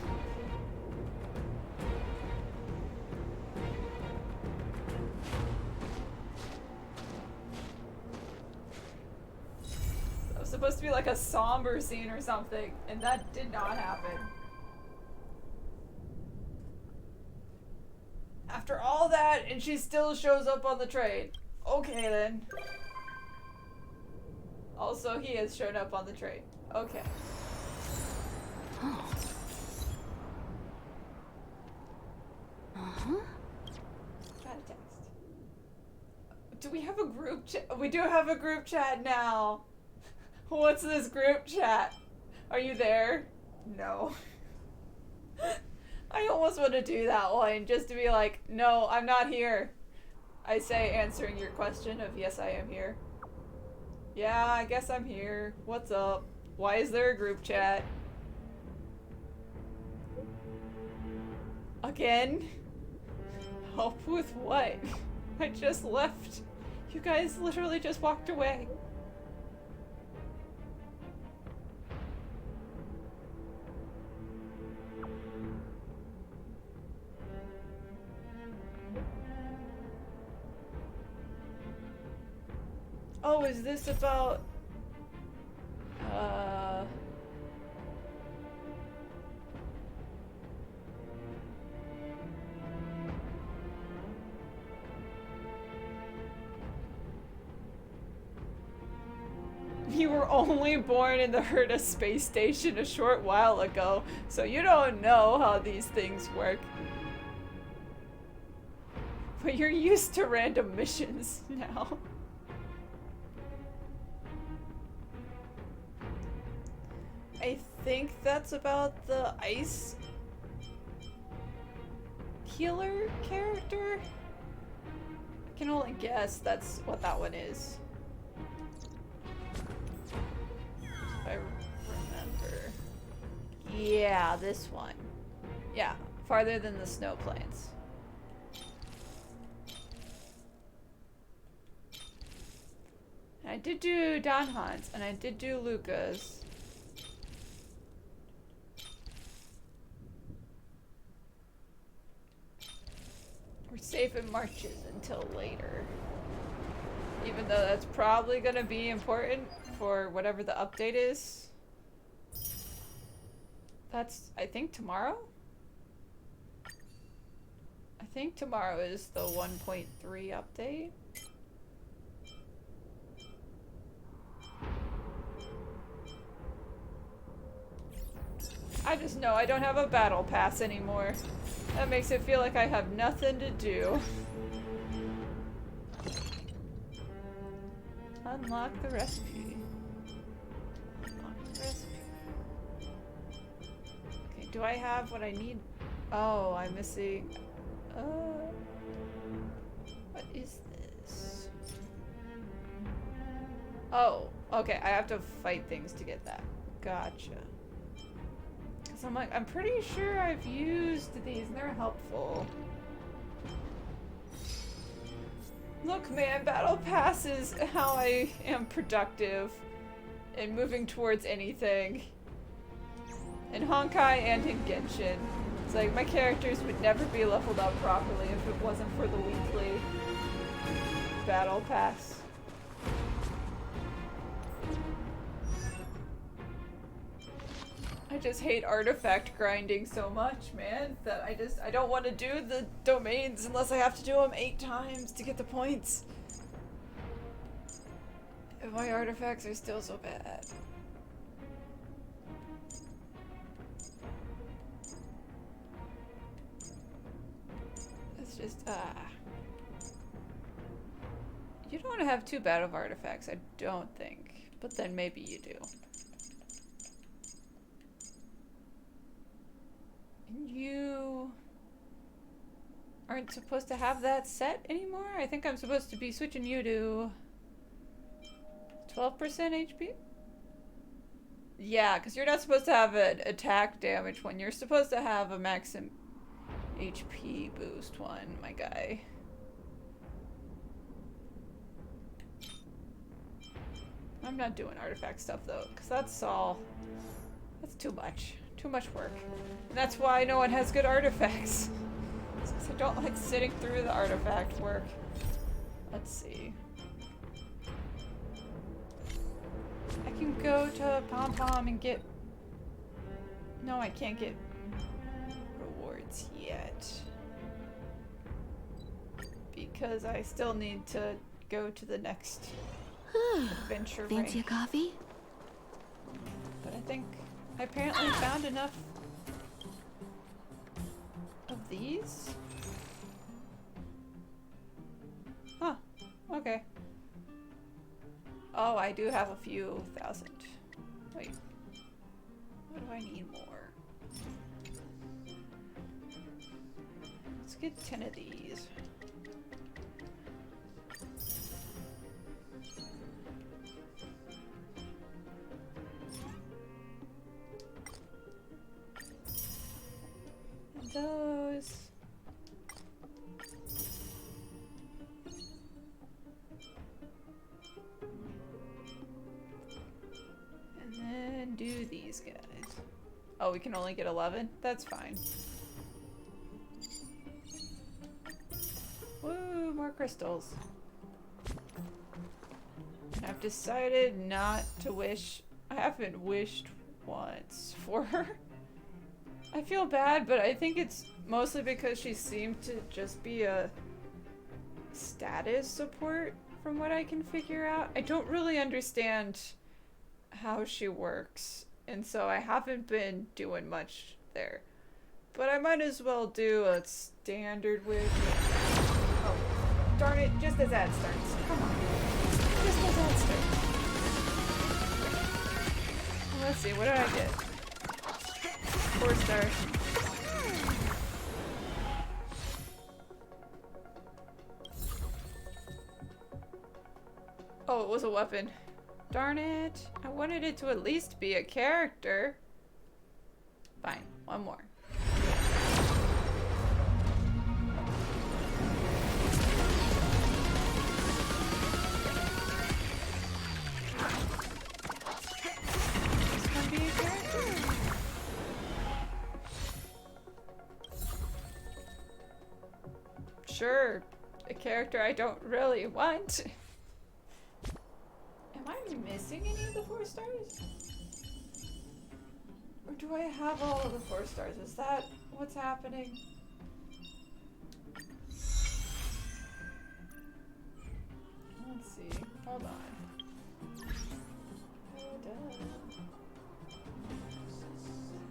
It was supposed to be like a somber scene or something, and that did not happen. After all that, and she still shows up on the train. Okay then. Also, he has shown up on the train. Okay. Oh. Uh-huh. Got a text. Do we have a group chat? We do have a group chat now. What's this group chat? Are you there? No. I almost want to do that one just to be like, no, I'm not here. I say answering your question of yes, I am here. Yeah, I guess I'm here. What's up? Why is there a group chat? Again? Help with what? I just left. You guys literally just walked away. Oh, is this about... You were only born in the Herta space station a short while ago, so you don't know how these things work. But you're used to random missions now. I think that's about the ice healer character? I can only guess that's what that one is. If I remember. Yeah, this one. Yeah, farther than the snow plains. I did do Don Hans, and I did do Lucas. We're safe in marches until later. Even though that's probably gonna be important for whatever the update is. That's, I think, tomorrow? I think tomorrow is the 1.3 update. I just know I don't have a battle pass anymore. That makes it feel like I have nothing to do. Unlock the recipe. Unlock the recipe. Okay, do I have what I need? Oh, I'm missing... what is this? Oh, okay, I have to fight things to get that. Gotcha. So I'm like, I'm pretty sure I've used these and they're helpful. Look, man, battle pass is how I am productive in moving towards anything. In Honkai and in Genshin. It's like, my characters would never be leveled up properly if it wasn't for the weekly battle pass. I just hate artifact grinding so much, man, that I don't want to do the domains unless I have to do them 8 times to get the points. And my artifacts are still so bad. It's just, you don't have 2 battle artifacts, I don't think. But then maybe you do. aren't supposed to have that set anymore. I think I'm supposed to be switching you to 12% HP. Yeah, because you're not supposed to have an attack damage one. You're supposed to have a maximum HP boost one, my guy. I'm not doing artifact stuff though, because that's too much. Too much work. And that's why no one has good artifacts. Because I don't like sitting through the artifact work. Let's see. I can go to Pom Pom and get... No, I can't get rewards yet. Because I still need to go to the next adventure ring. Fancy a coffee? But I think I apparently found enough of these. Huh. Okay. Oh, I do have a few thousand. Wait. What do I need more? Let's get 10 of these. Those. And then do these guys. Oh, we can only get 11? That's fine. Woo, more crystals. I've decided not to wish. I haven't wished once for her. I feel bad, but I think it's mostly because she seemed to just be a status support from what I can figure out. I don't really understand how she works, and so I haven't been doing much there. But I might as well do a standard wish. Oh, darn it, just as that starts. Come on. Just as that starts. Let's see, what did I get? 4 stars. Oh, it was a weapon. Darn it. I wanted it to at least be a character. Fine, one more. This can be a character. Sure, a character I don't really want. Am I missing any of the 4 stars? Or do I have all of the 4 stars? Is that what's happening? Let's see. Hold on.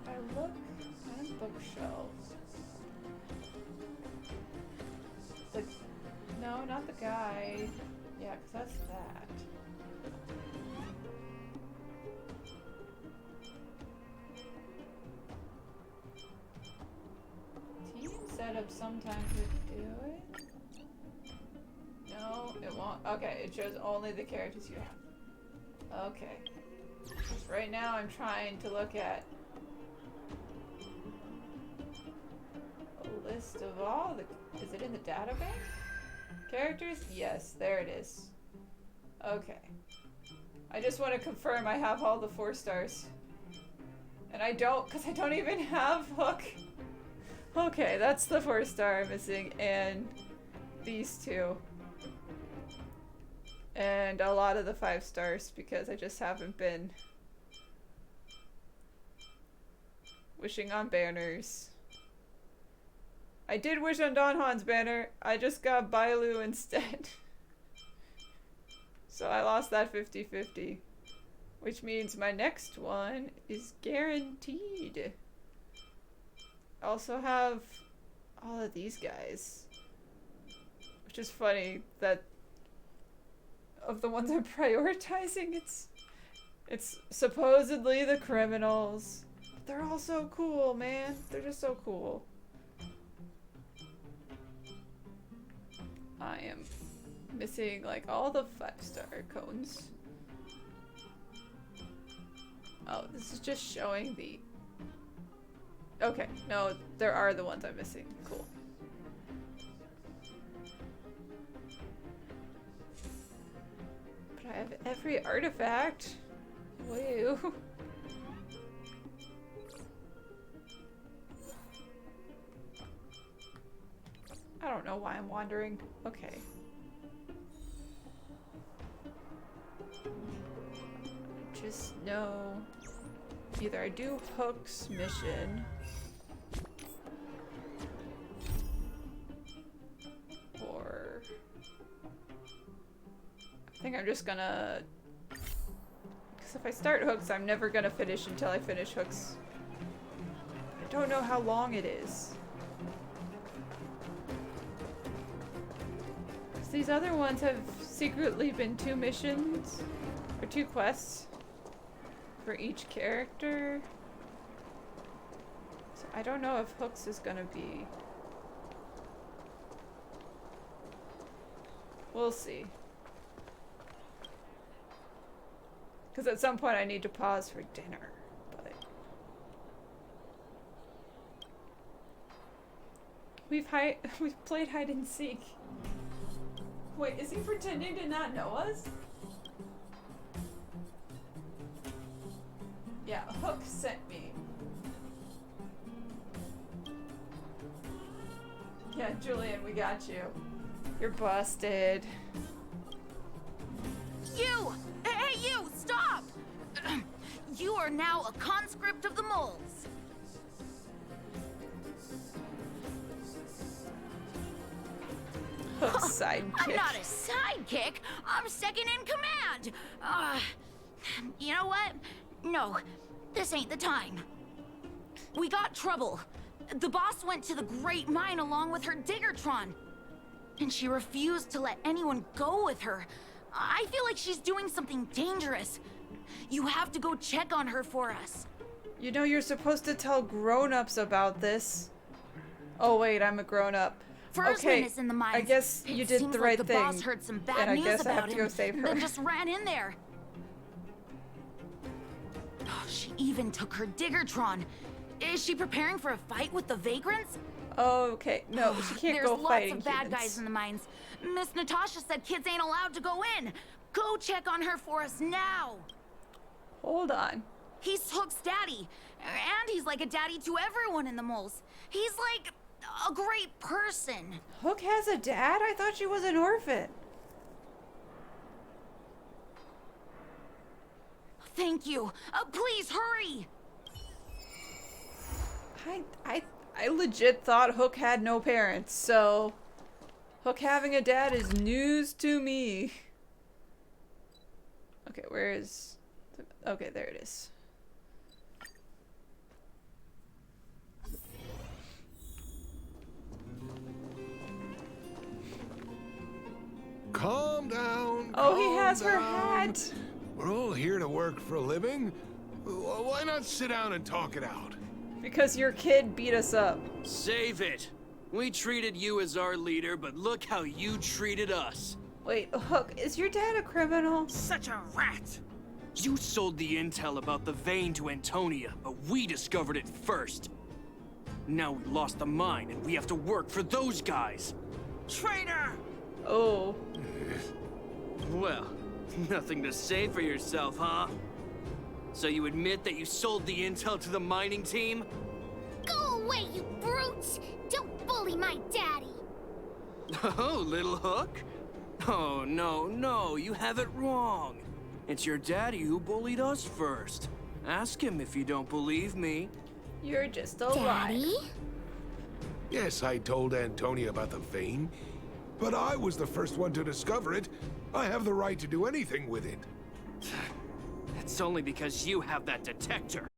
I look on bookshelves. No, not the guy. Yeah, because that's that. Team setup sometimes would do it. No, it won't. Okay, it shows only the characters you have. Okay. Because right now I'm trying to look at a list of all the... Is it in the database? Characters? Yes, there it is. Okay. I just want to confirm I have all the 4 stars. And I don't, because I don't even have Hook. Okay, that's the 4 star I'm missing, and these 2. And a lot of the 5 stars, because I just haven't been wishing on banners. I did wish on Don Juan's banner. I just got Bailu instead. So I lost that 50-50. Which means my next one is guaranteed. I also have all of these guys. Which is funny that of the ones I'm prioritizing, it's supposedly the criminals. But they're all so cool, man. They're just so cool. I am missing like all the 5-star cones. Oh, this is just showing the... Okay, no, there are the ones I'm missing. Cool. But I have every artifact. Woo. I don't know why I'm wandering. Okay. Just know either I do Hook's mission or I think I'm just gonna, because if I start Hook's I'm never gonna finish until I finish Hook's. I don't know how long it is. These other ones have secretly been 2 missions or 2 quests for each character. So I don't know if Hooks is gonna be... We'll see. Because at some point I need to pause for dinner. But we've played hide and seek. Wait, is he pretending to not know us? Yeah, Hook sent me. Yeah, Julian, we got you. You're busted. You! Hey, you! Stop! You are now a conscript of the moles. Hook's sidekick. I'm not a sidekick. I'm second in command. You know what? No, this ain't the time. We got trouble. The boss went to the Great Mine along with her Diggertron. And she refused to let anyone go with her. I feel like she's doing something dangerous. You have to go check on her for us. You know you're supposed to tell grown-ups about this. Oh wait, I'm a grown-up. Okay, is in the mines. I guess you did the right thing. The boss heard some bad and I news guess I about have to him, go save her. then just ran in there. Oh, she even took her Diggertron. Is she preparing for a fight with the vagrants? Oh, okay. No, she can't go fighting There's lots of bad guys in the mines. Miss Natasha said kids ain't allowed to go in. Go check on her for us now. Hold on. He's Hook's daddy. And he's like a daddy to everyone in the moles. He's like a great person. Hook has a dad? I thought she was an orphan. Thank you. Please hurry. I legit thought Hook had no parents, so Hook having a dad is news to me. Okay, where is... Okay, there it is. Calm down. Oh, he has her hat. We're all here to work for a living. Why not sit down and talk it out? Because your kid beat us up. Save it. We treated you as our leader, but look how you treated us. Wait, Hook, is your dad a criminal? Such a rat. You sold the intel about the vein to Antonia, but we discovered it first. Now we lost the mine, and we have to work for those guys. Traitor! Oh. Well, nothing to say for yourself, huh? So you admit that you sold the intel to the mining team? Go away, you brutes! Don't bully my daddy! Oh, little Hook? Oh, no, you have it wrong. It's your daddy who bullied us first. Ask him if you don't believe me. You're just a liar. Daddy? Yes, I told Antonia about the vein, but I was the first one to discover it. I have the right to do anything with it. It's only because you have that detector.